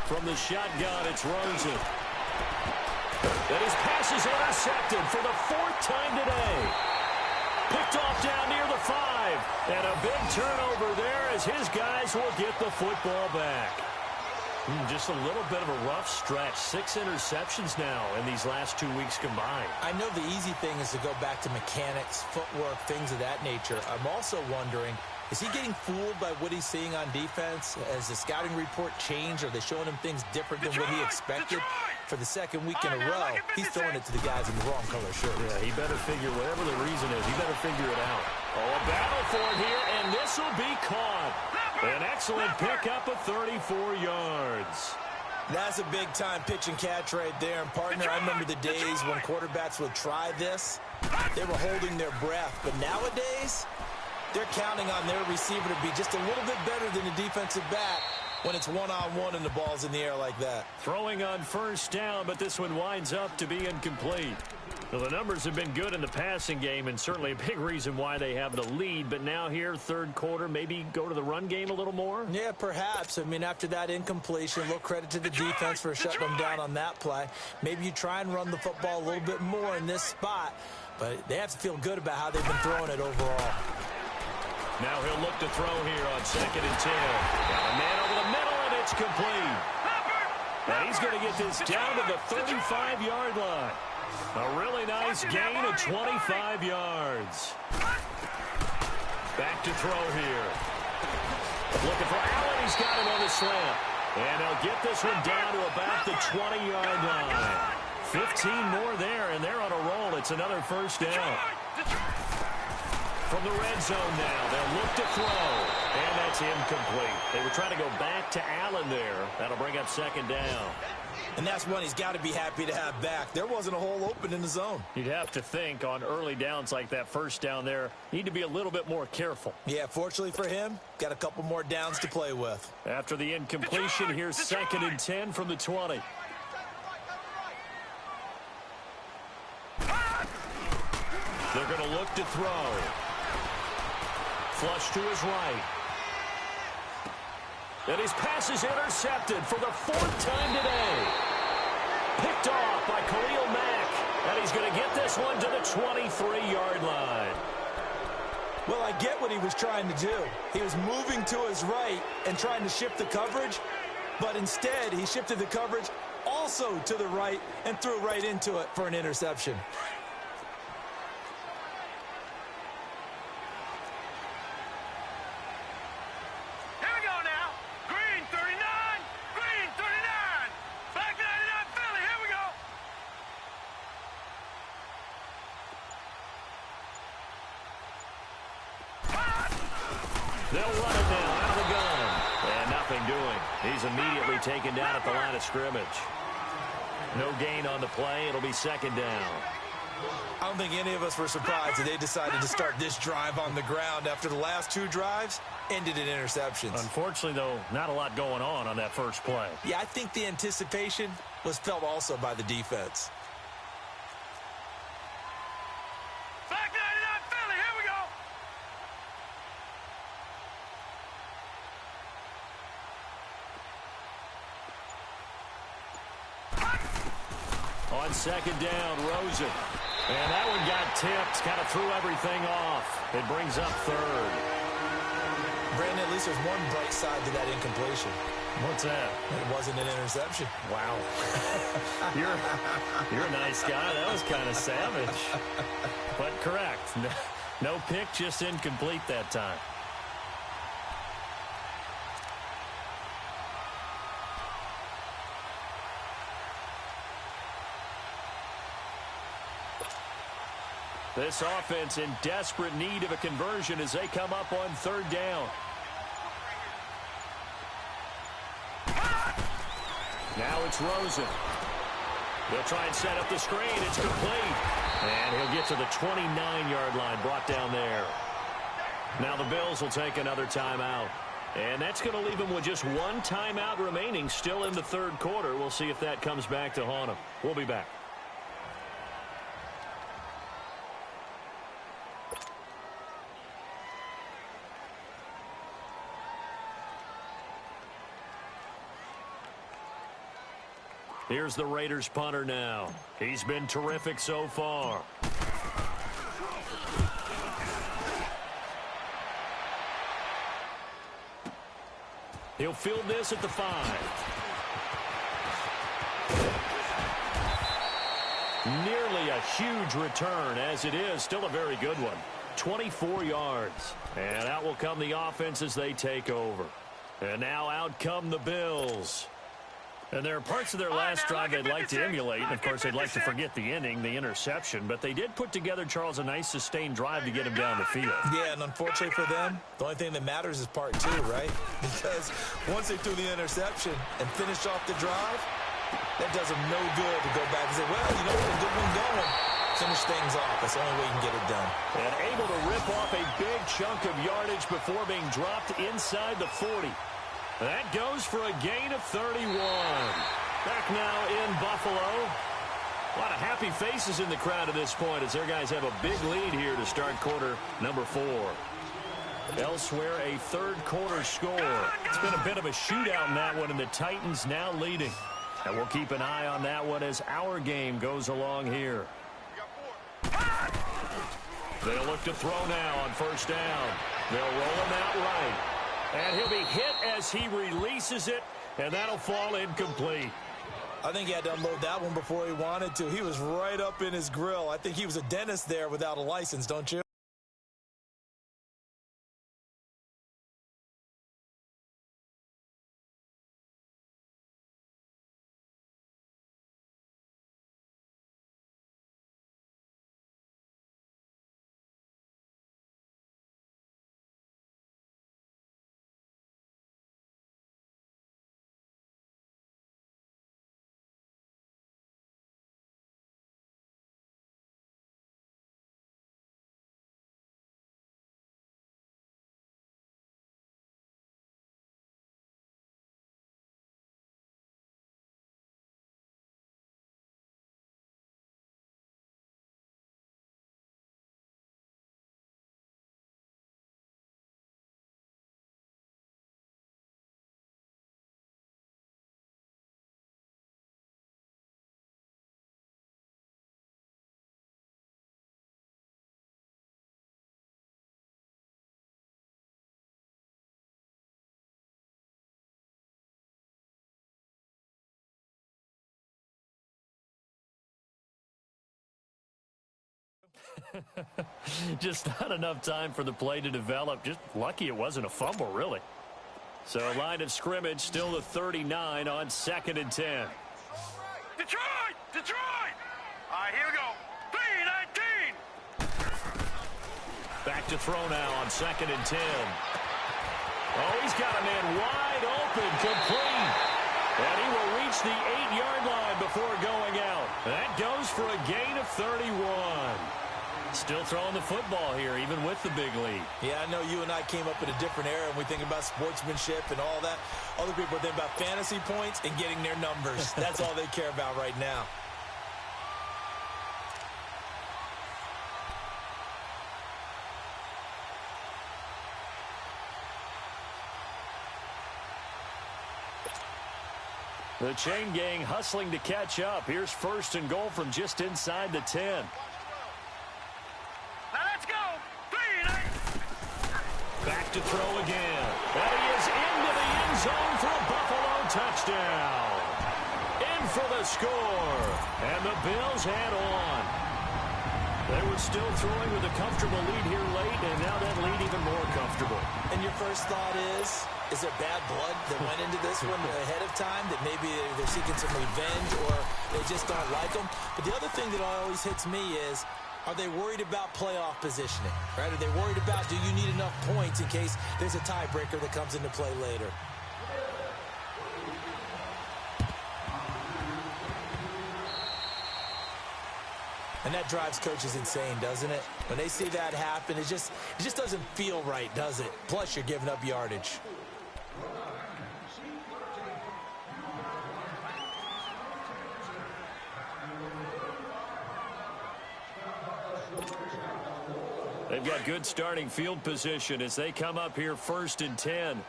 From the shotgun, it's Rosen. And his pass is intercepted for the 4th time today. Picked off down near the 5. And a big turnover there as his guys will get the football back. Just a little bit of a rough stretch. 6 interceptions now in these last 2 weeks combined. I know the easy thing is to go back to mechanics, footwork, things of that nature. I'm also wondering Is he getting fooled by what he's seeing on defense? Has the scouting report changed? Are they showing him things different than what he expected? For the second week in a row, he's throwing it to the guys in the wrong color shirts. Yeah, he better figure, whatever the reason is, he better figure it out. Oh, a battle for it here, and this will be caught. An excellent pickup of 34 yards. That's a big-time pitch and catch right there. And, partner, I remember the days when quarterbacks would try this. They were holding their breath. But nowadays, they're counting on their receiver to be just a little bit better than the defensive back when it's one-on-one and the ball's in the air like that. Throwing on first down, but this one winds up to be incomplete. Well, the numbers have been good in the passing game, and certainly a big reason why they have the lead. But now here, third quarter, maybe go to the run game a little more? Yeah, perhaps. I mean, after that incompletion, a little credit to the defense for shutting them down on that play. Maybe you try and run the football a little bit more in this spot, but they have to feel good about how they've been throwing it overall. Now he'll look to throw here on 2nd and 10. Got a man over the middle, and it's complete. And he's going to get this down to the 35-yard line. A really nice gain of 25 yards. Back to throw here. Looking for Allen. He's got it on the slant. And they'll get this one down to about the 20-yard line. 15 more there, and they're on a roll. It's another first down. From the red zone now, they'll look to throw, and that's incomplete. They were trying to go back to Allen there. That'll bring up 2nd down. And that's one he's got to be happy to have back. There wasn't a hole open in the zone. You'd have to think on early downs like that first down there, need to be a little bit more careful. Yeah, fortunately for him, got a couple more downs to play with. After the incompletion, here's 2nd and 10 from the 20. They're going to look to throw. Flush to his right. And his pass is intercepted for the 4th time today. Picked off by Khalil Mack. And he's going to get this one to the 23-yard line. Well, I get what he was trying to do. He was moving to his right and trying to shift the coverage. But instead, he shifted the coverage also to the right and threw right into it for an interception. They'll run it now out of the gun. And nothing doing. He's immediately taken down at the line of scrimmage. No gain on the play. It'll be 2nd down. I don't think any of us were surprised that they decided to start this drive on the ground after the last 2 drives ended in interceptions. Unfortunately, though, not a lot going on that first play. Yeah, I think the anticipation was felt also by the defense. On 2nd down, Rosen. And that one got tipped, kind of threw everything off. It brings up 3rd. Brandon, at least there's one bright side to that incompletion. What's that? It wasn't an interception. Wow. You're a nice guy. That was kind of savage. But correct. No pick, just incomplete that time. This offense in desperate need of a conversion as they come up on 3rd down. Now it's Rosen. They'll try and set up the screen. It's complete. And he'll get to the 29-yard line, brought down there. Now the Bills will take another timeout. And that's going to leave them with just 1 timeout remaining still in the 3rd quarter. We'll see if that comes back to haunt them. We'll be back. Here's the Raiders punter now. He's been terrific so far. He'll field this at the 5. Nearly a huge return as it is. Still a very good one. 24 yards. And out will come the offense as they take over. And now out come the Bills. And there are parts of their last drive they'd like to emulate. And, of course, they'd like to forget the inning, the interception. But they did put together, Charles, a nice sustained drive to get him down the field. Yeah, and unfortunately for them, the only thing that matters is part two, right? Because once they threw the interception and finished off the drive, that does them no good to go back and say, well, you know, a good one going. Finish things off. That's the only way you can get it done. And able to rip off a big chunk of yardage before being dropped inside the 40. That goes for a gain of 31. Back now in Buffalo. A lot of happy faces in the crowd at this point as their guys have a big lead here to start quarter number 4. Elsewhere, a third quarter score. It's been a bit of a shootout in that one, and the Titans now leading. And we'll keep an eye on that one as our game goes along here. They'll look to throw now on first down. They'll roll him out right. And he'll be hit as he releases it, and that'll fall incomplete. I think he had to unload that one before he wanted to. He was right up in his grill. I think he was a dentist there without a license, don't you? Just not enough time for the play to develop. Just lucky it wasn't a fumble, really. So line of scrimmage still the 39 on 2nd and 10. Detroit! Detroit! All right, here we go. 3-19. Back to throw now on 2nd and 10. Oh, he's got a man wide open, complete. And he will reach the 8-yard line before going out. That goes for a gain of 31. Still throwing the football here, even with the big lead. Yeah, I know you and I came up in a different era, and we think about sportsmanship and all that. Other people think about fantasy points and getting their numbers. That's all they care about right now. The chain gang hustling to catch up. Here's 1st and goal from just inside the 10. Back to throw again. And he is into the end zone for a Buffalo touchdown. In for the score. And the Bills head on. They were still throwing with a comfortable lead here late, and now that lead even more comfortable. And your first thought is there bad blood that went into this one ahead of time, that maybe they're seeking some revenge or they just don't like them? But the other thing that always hits me is, are they worried about playoff positioning, right? Are they worried about, do you need enough points in case there's a tiebreaker that comes into play later? And that drives coaches insane, doesn't it? When they see that happen, it just doesn't feel right, does it? Plus, you're giving up yardage. They've got good starting field position as they come up here 1st and 10.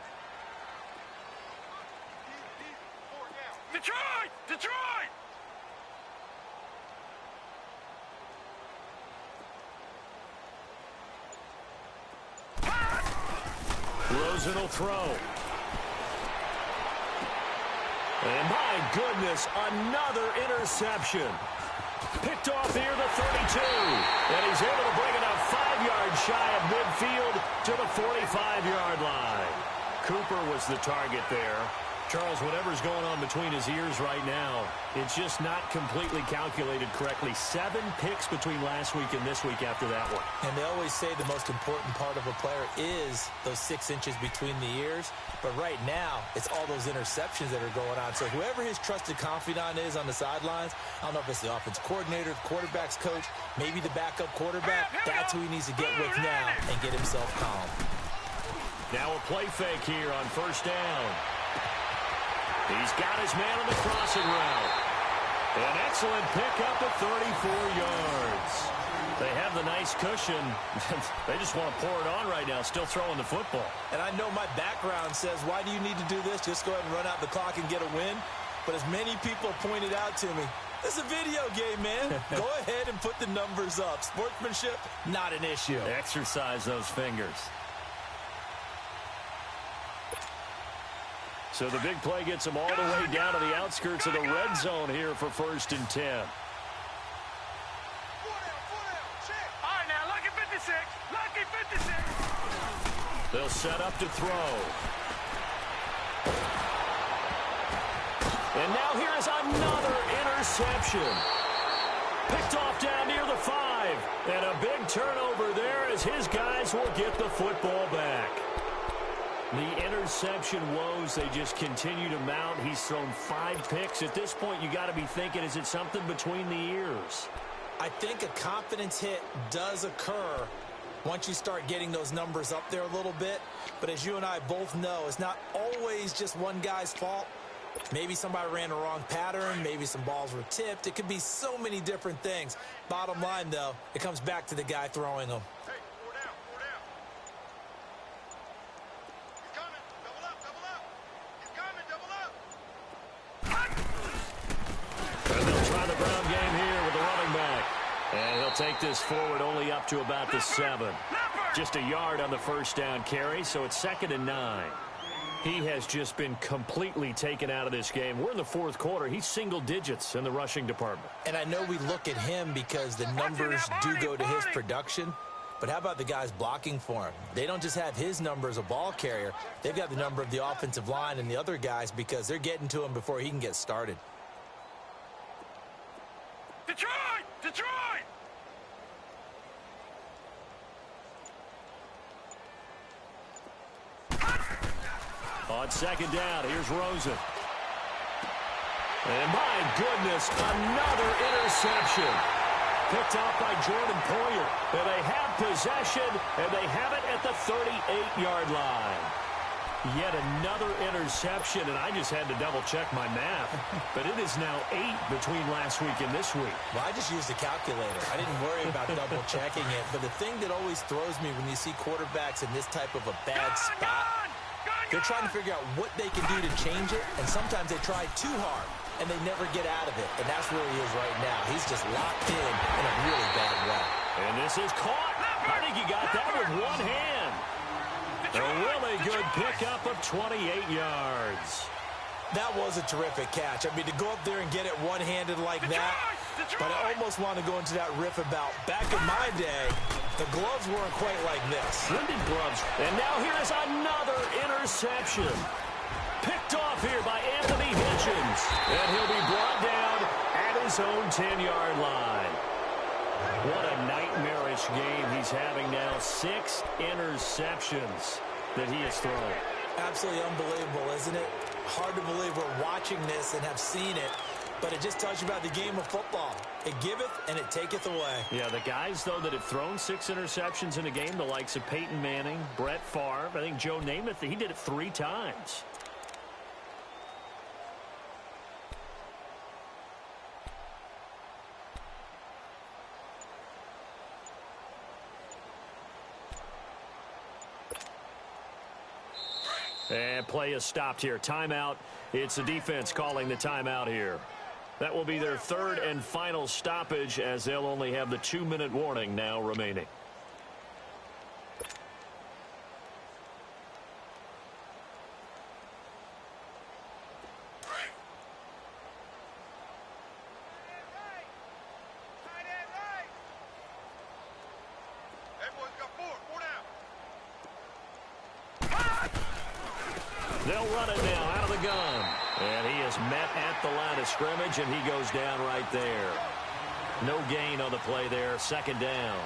Detroit! Detroit! Rosen will throw. And my goodness, another interception. Picked off here the 32. And he's able to bring it up 5 yards shy of midfield to the 45-yard line. Cooper was the target there. Charles, whatever's going on between his ears right now, it's just not completely calculated correctly. 7 picks between last week and this week after that one. And they always say the most important part of a player is those 6 inches between the ears. But right now, it's all those interceptions that are going on. So whoever his trusted confidant is on the sidelines, I don't know if it's the offense coordinator, the quarterback's coach, maybe the backup quarterback, that's who he needs to get with now and get himself calm. Now a play fake here on first down. He's got his man on the crossing route. An excellent pickup at 34 yards. They have the nice cushion. They just want to pour it on right now, still throwing the football. And I know my background says, why do you need to do this? Just go ahead and run out the clock and get a win. But as many people pointed out to me, this is a video game, man. Go ahead and put the numbers up. Sportsmanship, not an issue. Exercise those fingers. So the big play gets them all the way down to the outskirts of the red zone here for 1st and 10. All right, now, lucky 56. Lucky 56. They'll set up to throw. And now here is another interception. Picked off down near the 5. And a big turnover there as his guys will get the football back. The interception woes, they just continue to mount. He's thrown 5 picks. At this point, you got to be thinking, is it something between the ears? I think a confidence hit does occur once you start getting those numbers up there a little bit. But as you and I both know, it's not always just one guy's fault. Maybe somebody ran the wrong pattern. Maybe some balls were tipped. It could be so many different things. Bottom line, though, it comes back to the guy throwing them. Hey, 4 down, 4 down. He's coming. Double up, double up. He's coming, double up. And they'll try the ground game here with the running back. And he'll take this forward only up to about the 7. Just a yard on the first down carry, so it's 2nd and 9. He has just been completely taken out of this game. We're in the 4th quarter. He's single digits in the rushing department. And I know we look at him because the numbers do go to his production. But how about the guys blocking for him? They don't just have his number as a ball carrier. They've got the number of the offensive line and the other guys because they're getting to him before he can get started. Detroit! Detroit! On 2nd down, here's Rosen. And my goodness, another interception. Picked off by Jordan Poyer. And they have possession, and they have it at the 38-yard line. Yet another interception, and I just had to double-check my math. But it is now 8 between last week and this week. Well, I just used a calculator. I didn't worry about double-checking it. But the thing that always throws me when you see quarterbacks in this type of a bad spot, they're trying to figure out what they can do to change it, and sometimes they try too hard, and they never get out of it. And that's where he is right now. He's just locked in a really bad way. And this is caught. I think he got that with one hand. A really good pickup of 28 yards. That was a terrific catch. I mean, to go up there and get it one-handed like that, but I almost want to go into that riff about back in my day, the gloves weren't quite like this. Winded gloves. And now here is another interception. Picked off here by Anthony Hitchens. And he'll be brought down at his own 10-yard line. What a nightmarish game he's having now. 6 interceptions that he has thrown. Absolutely unbelievable, isn't it? Hard to believe we're watching this and have seen it, but it just tells you about the game of football. It giveth and it taketh away. Yeah, the guys, though, that have thrown 6 interceptions in a game, the likes of Peyton Manning, Brett Favre, I think Joe Namath, he did it 3 times. And play is stopped here. Timeout. It's the defense calling the timeout here. That will be their 3rd and final stoppage as they'll only have the 2-minute warning now remaining. Hey, boys, got 4. They'll run it now out of the gun. And he is met at the line of scrimmage, and he goes down right there. No gain on the play there, second down.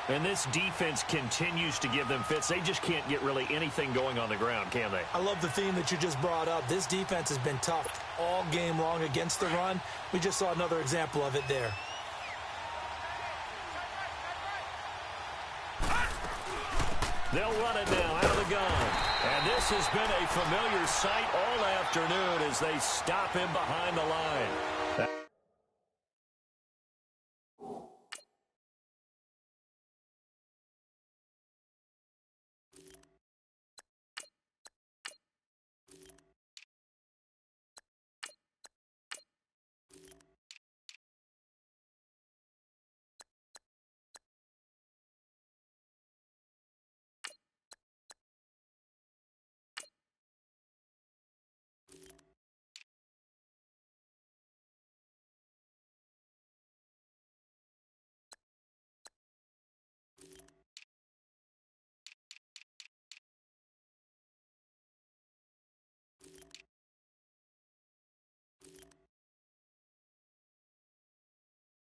And this defense continues to give them fits. They just can't get really anything going on the ground, can they? I love the theme that you just brought up. This defense has been tough all game long against the run. We just saw another example of it there. They'll run it now out of the gun. And this has been a familiar sight all afternoon as they stop him behind the line.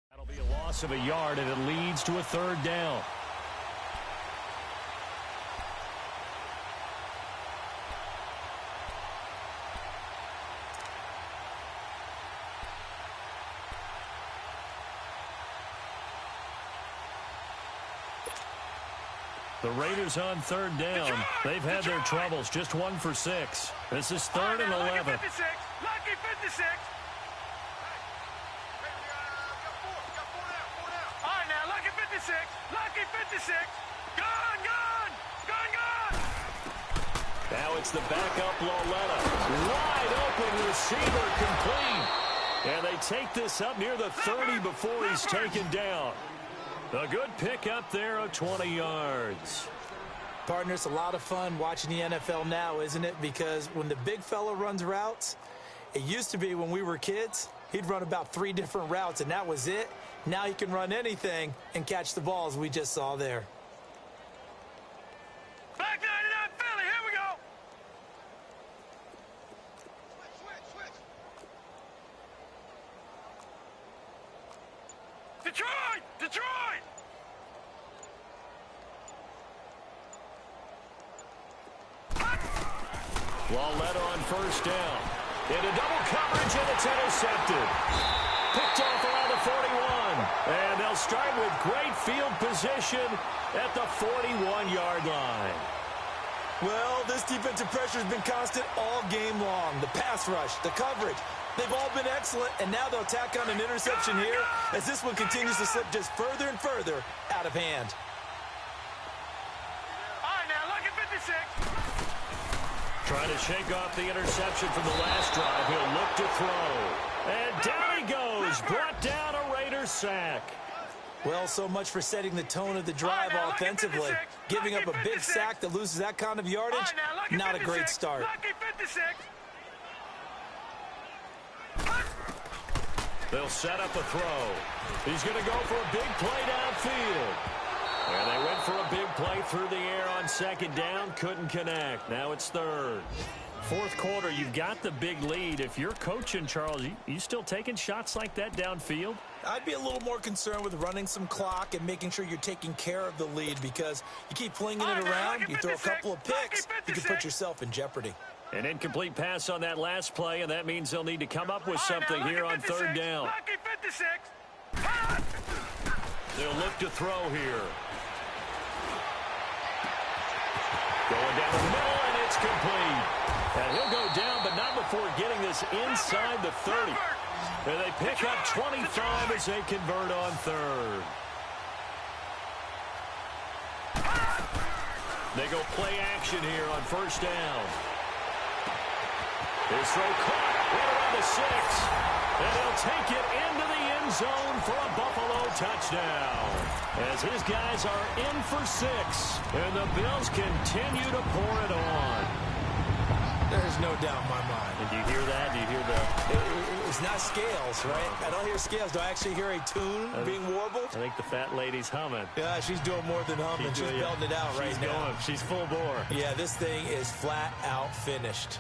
That'll be a loss of a yard, and it leads to a third down. The Raiders on third down. They've had their troubles. Just 1 for 6. This is third and 11. Lucky 56. Lucky 56. All right, now, lucky 56. Lucky 56. Gone, gone. Gone, gone. Now it's the backup Loletta. Wide open receiver complete. And they take this up near the 30 before he's taken down. A good pick up there of 20 yards. Partner, it's a lot of fun watching the NFL now, isn't it? Because when the big fella runs routes, it used to be when we were kids, he'd run about 3 different routes, and that was it. Now he can run anything and catch the balls we just saw there. Back 99 Philly, here we go. Detroit! Detroit! Loletta on first down. Into double coverage, and it's intercepted. Picked off around the 41. And they'll start with great field position at the 41-yard line. Well, this defensive pressure has been constant all game long. The pass rush, the coverage, they've all been excellent, and now they'll tack on an interception here as this one continues to slip just further and further out of hand. All right, now, lucky 56. Trying to shake off the interception from the last drive. He'll look to throw. And down he goes. Brought down a Raiders sack. Well, so much for setting the tone of the drive offensively. Giving up a big sack that loses that kind of yardage, not a great start. Lucky 56. They'll set up a throw. He's going to go for a big play downfield. And they went for a big play through the air on second down. Couldn't connect. Now it's third. Fourth quarter, you've got the big lead. If you're coaching, Charles, you still taking shots like that downfield? I'd be a little more concerned with running some clock and making sure you're taking care of the lead, because you keep flinging it around, you throw a couple of picks, you can put yourself in jeopardy. An incomplete pass on that last play, and that means they'll need to come up with something here on third down. Lucky 56. They'll look to throw here. Going down the middle, and it's complete. And he'll go down, but not before getting this inside the 30. And they pick up 25 as they convert on third. They go play action here on first down. His throw caught right around the 6. And they'll take it into the end zone for a Buffalo touchdown. As his guys are in for 6. And the Bills continue to pour it on. There's no doubt in my mind. And do you hear that? Do you hear the... It's not scales, right? I don't hear scales. Do I actually hear a tune being warbled? I think the fat lady's humming. Yeah, she's doing more than humming. She's belting it out right now. She's full bore. Yeah, this thing is flat out finished.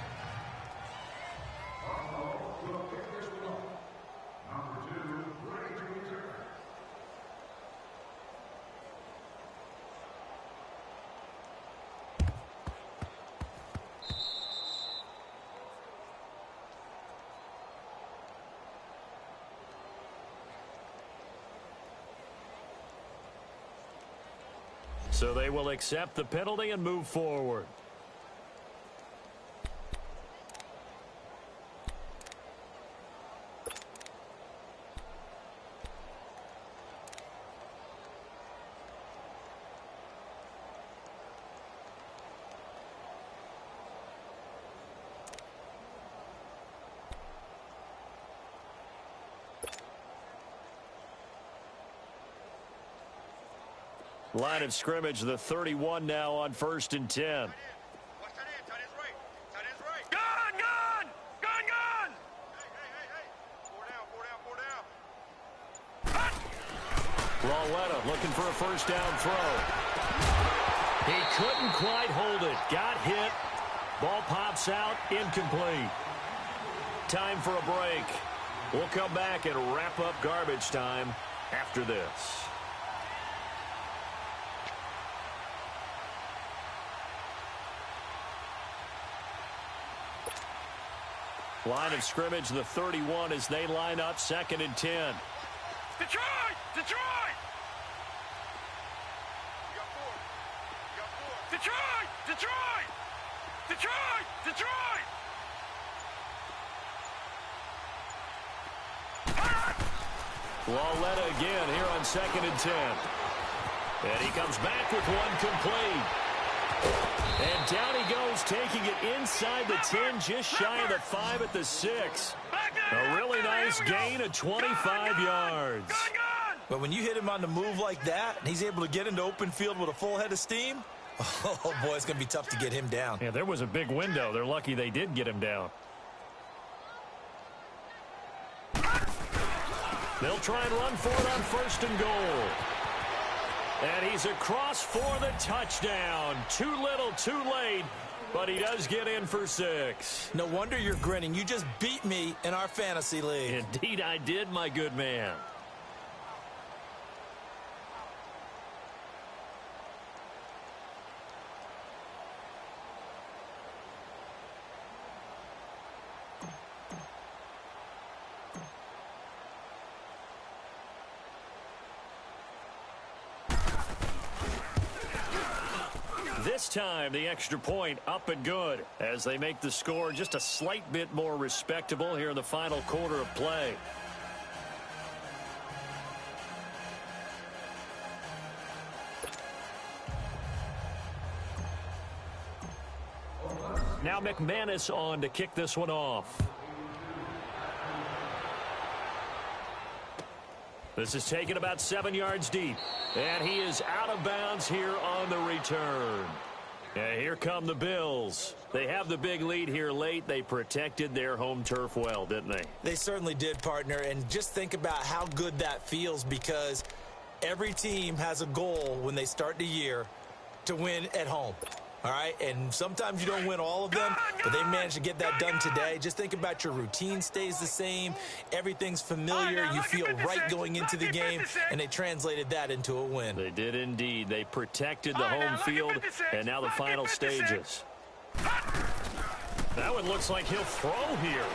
So they will accept the penalty and move forward. Line of scrimmage, the 31 now on 1st and 10. Gun, gun! Gun, gun! Hey. Lawetta looking for a first down throw. He couldn't quite hold it. Got hit. Ball pops out. Incomplete. Time for a break. We'll come back and wrap up garbage time after this. Line of scrimmage, the 31 as they line up 2nd and 10. Detroit! Detroit! Detroit! Detroit! Detroit! Detroit! Lawetta again here on 2nd and 10. And he comes back with one complete. And down he goes, taking it inside the 10, just shy of the 5 at the 6. A really nice gain of 25 yards. But when you hit him on the move like that, and he's able to get into open field with a full head of steam, oh, boy, it's going to be tough to get him down. Yeah, there was a big window. They're lucky they did get him down. They'll try and run for it on 1st and goal. And he's across for the touchdown. Too little, too late, but he does get in for 6. No wonder you're grinning. You just beat me in our fantasy league. Indeed I did, my good man. This time, the extra point up and good as they make the score just a slight bit more respectable here in the final quarter of play. Now McManus on to kick this one off. This is taken about 7 yards deep. And he is out of bounds here on the return. And here come the Bills. They have the big lead here late. They protected their home turf well, didn't they? They certainly did, partner. And just think about how good that feels, because every team has a goal when they start the year to win at home. All right, and sometimes you don't win all of them, but they managed to get that done today. Just think about your routine stays the same. Everything's familiar. You feel right going into the game, and they translated that into a win. They did indeed. They protected the home field, and now the final stages. That one looks like he'll throw here.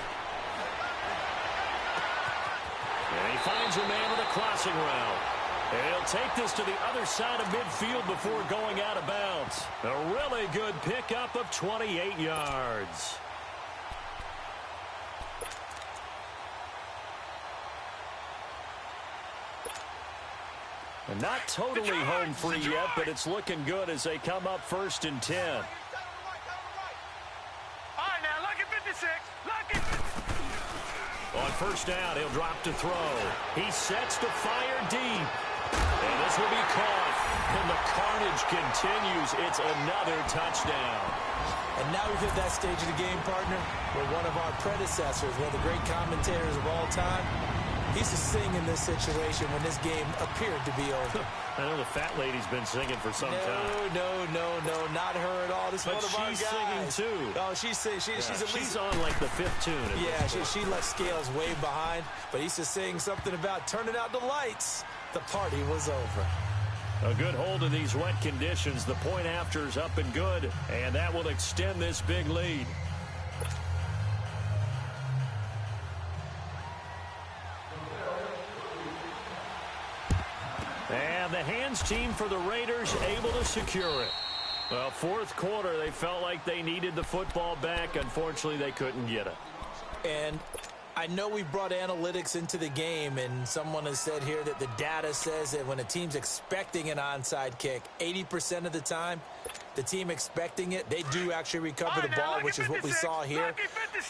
And he finds a man with a crossing route. And he'll take this to the other side of midfield before going out of bounds. A really good pickup of 28 yards. And not totally home free yet, but it's looking good as they come up 1st and 10. All right, now, lucky 56. Lucky. On 1st down, he'll drop to throw. He sets to fire deep. And this will be caught. And the carnage continues. It's another touchdown. And now we've hit that stage of the game, partner, where one of our predecessors, one of the great commentators of all time, he's to sing in this situation when this game appeared to be over. I know the fat lady's been singing for some time. No, not her at all. This is one of our guys. But she's singing too. Oh, she's at least she's on like the fifth tune. Yeah, she left Scales way behind, but he's just saying something about turning out the lights. The party was over. A good hold in these wet conditions. The point after's up and good, and that will extend this big lead. And the hands team for the Raiders able to secure it. Well, fourth quarter, they felt like they needed the football back. Unfortunately, they couldn't get it. And I know we brought analytics into the game, and someone has said here that the data says that when a team's expecting an onside kick, 80% of the time, the team expecting it, they do actually recover the ball, which is what we saw here.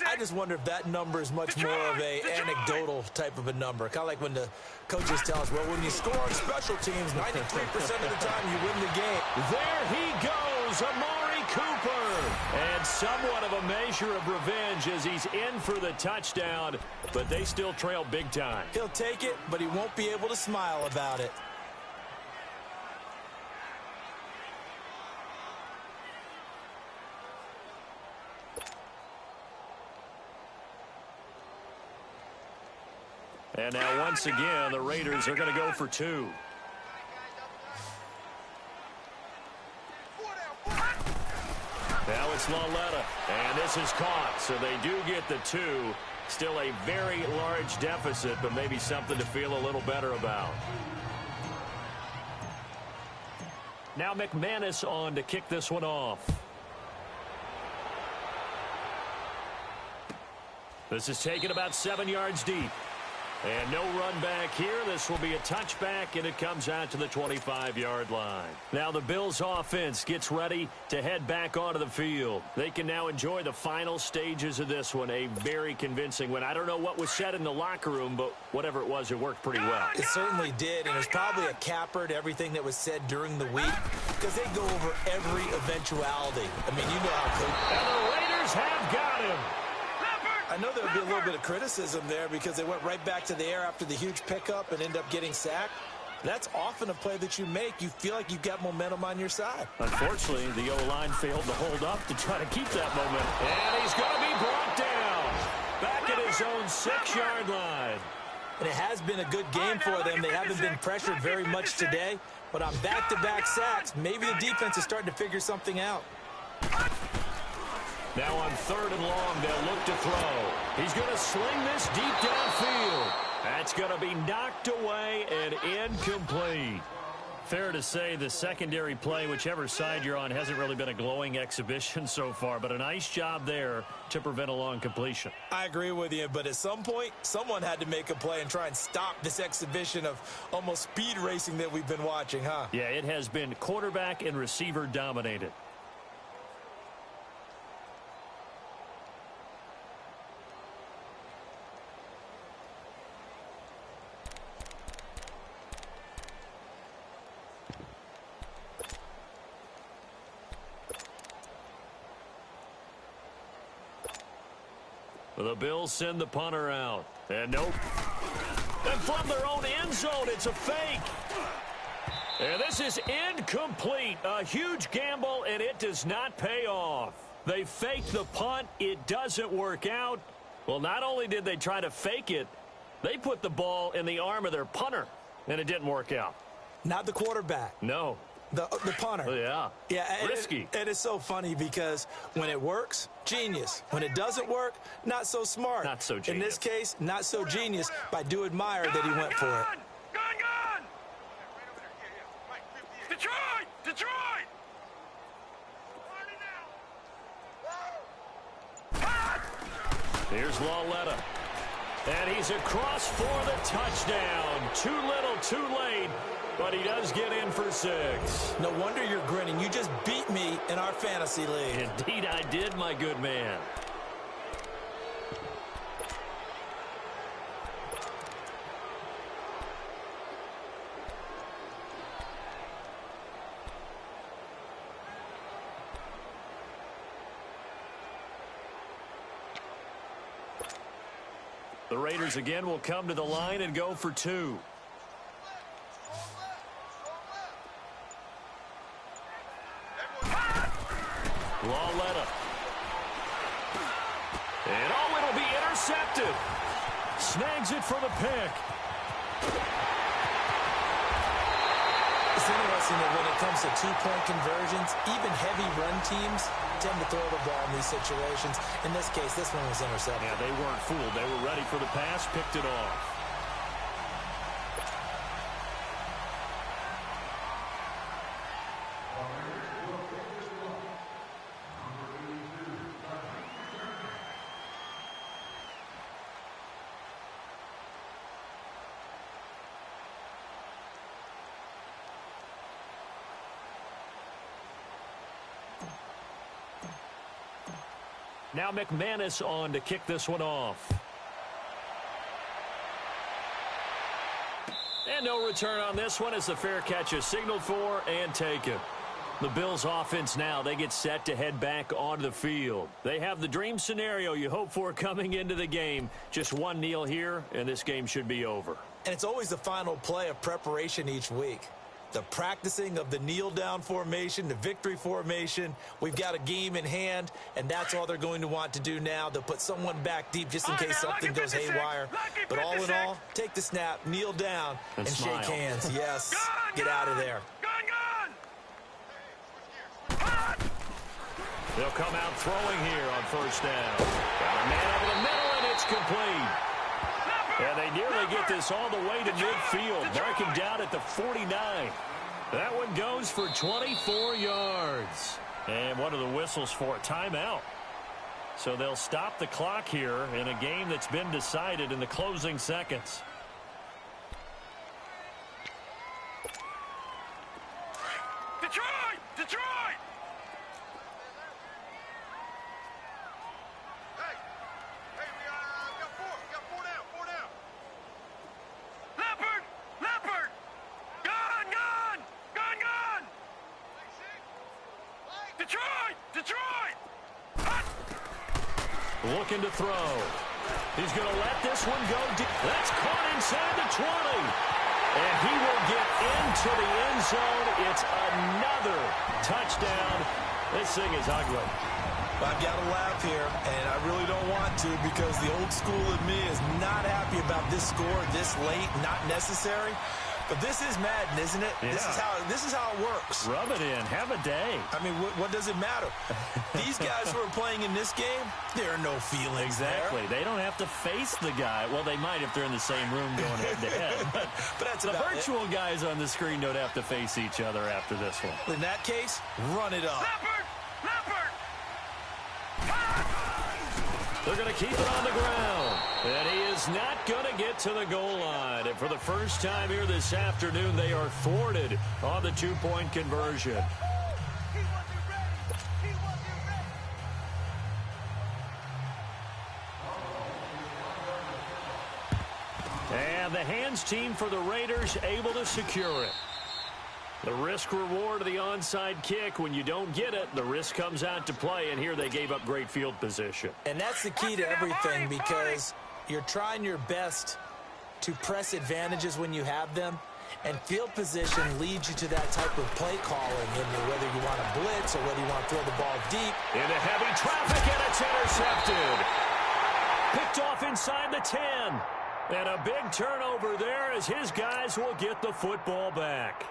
I just wonder if that number is much more of an anecdotal type of a number. Kind of like when the coaches tell us, well, when you score on special teams, 93% of the time you win the game. There he goes, Amari Cooper. And somewhat of a measure of revenge as he's in for the touchdown, but they still trail big time. He'll take it, but he won't be able to smile about it. And now once again, the Raiders are going to go for two. Now it's Laletta, and this is caught, so they do get the two. Still a very large deficit, but maybe something to feel a little better about. Now McManus on to kick this one off. This is taken about 7 yards deep. And no run back here. This will be a touchback, and it comes out to the 25-yard line. Now the Bills' offense gets ready to head back onto the field. They can now enjoy the final stages of this one. A very convincing win. I don't know what was said in the locker room, but whatever it was, it worked pretty well. It certainly did, and there's probably a capper to everything that was said during the week because they go over every eventuality. I mean, you know how. And the Raiders have got him. I know there would be a little bit of criticism there because they went right back to the air after the huge pickup and end up getting sacked. That's often a play that you make. You feel like you've got momentum on your side. Unfortunately, the O-line failed to hold up to try to keep that momentum. And he's going to be brought down back at his own 6-yard line. And it has been a good game for them. They haven't been pressured very much today. But on back-to-back sacks, maybe the defense is starting to figure something out. Now on 3rd and long, they'll look to throw. He's going to sling this deep downfield. That's going to be knocked away and incomplete. Fair to say the secondary play, whichever side you're on, hasn't really been a glowing exhibition so far, but a nice job there to prevent a long completion. I agree with you, but at some point, someone had to make a play and try and stop this exhibition of almost speed racing that we've been watching, huh? Yeah, it has been quarterback and receiver dominated. The Bills send the punter out. And nope. And from their own end zone, it's a fake. And this is incomplete. A huge gamble, and it does not pay off. They fake the punt. It doesn't work out. Well, not only did they try to fake it, they put the ball in the arm of their punter, and it didn't work out. Not the quarterback. No. The punter. Oh, yeah. Yeah. Risky. And it's so funny because when it works, genius. When it doesn't work, not so smart. Not so genius. In this case, not so genius, but I do admire that he went for it. Gun! Detroit! Detroit! Here's Laletta. And he's across for the touchdown. Too little, too late. But he does get in for 6. No wonder you're grinning. You just beat me in our fantasy league. Indeed I did, my good man. The Raiders again will come to the line and go for 2. Lawletta. And it'll be intercepted. Snags it for the pick. It's interesting that when it comes to two-point conversions, even heavy run teams tend to throw the ball in these situations. In this case, this one was intercepted. Yeah, they weren't fooled. They were ready for the pass, picked it off. Now McManus on to kick this one off. And no return on this one as the fair catch is signaled for and taken. The Bills offense now, they get set to head back onto the field. They have the dream scenario you hope for coming into the game. Just one kneel here, and this game should be over. And it's always the final play of preparation each week. The practicing of the kneel-down formation, the victory formation. We've got a game in hand, and that's all they're going to want to do now. They'll put someone back deep just in case something goes haywire. But all in all, take the snap, kneel down, and shake hands. Yes, get out of there. They'll come out throwing here on first down. Got a man over the middle, and it's complete. And they nearly get this all the way to midfield, marking down at the 49. That one goes for 24 yards. And what are the whistles for? Timeout. So they'll stop the clock here in a game that's been decided in the closing seconds. Detroit! Detroit! Looking to throw. He's going to let this one go deep. That's caught inside the 20. And he will get into the end zone. It's another touchdown. This thing is ugly. I've got to laugh here, and I really don't want to because the old school in me is not happy about this score this late, not necessary. But this is Madden, isn't it? Yeah. This is how it works. Rub it in. Have a day. I mean, what does it matter? These guys who are playing in this game, there are no feelings Exactly. there. They don't have to face the guy. Well, they might if they're in the same room going head-to-head. But that's the virtual guys on the screen don't have to face each other after this one. In that case, run it up. They're going to keep it on the ground. And he is not going to get to the goal line. And for the first time here this afternoon, they are thwarted on the two-point conversion. And the hands team for the Raiders able to secure it. The risk-reward of the onside kick, when you don't get it, the risk comes out to play, and here they gave up great field position. And that's the key to everything because you're trying your best to press advantages when you have them, and field position leads you to that type of play calling, whether you want to blitz or whether you want to throw the ball deep. Into heavy traffic, and it's intercepted. Picked off inside the 10. And a big turnover there as his guys will get the football back.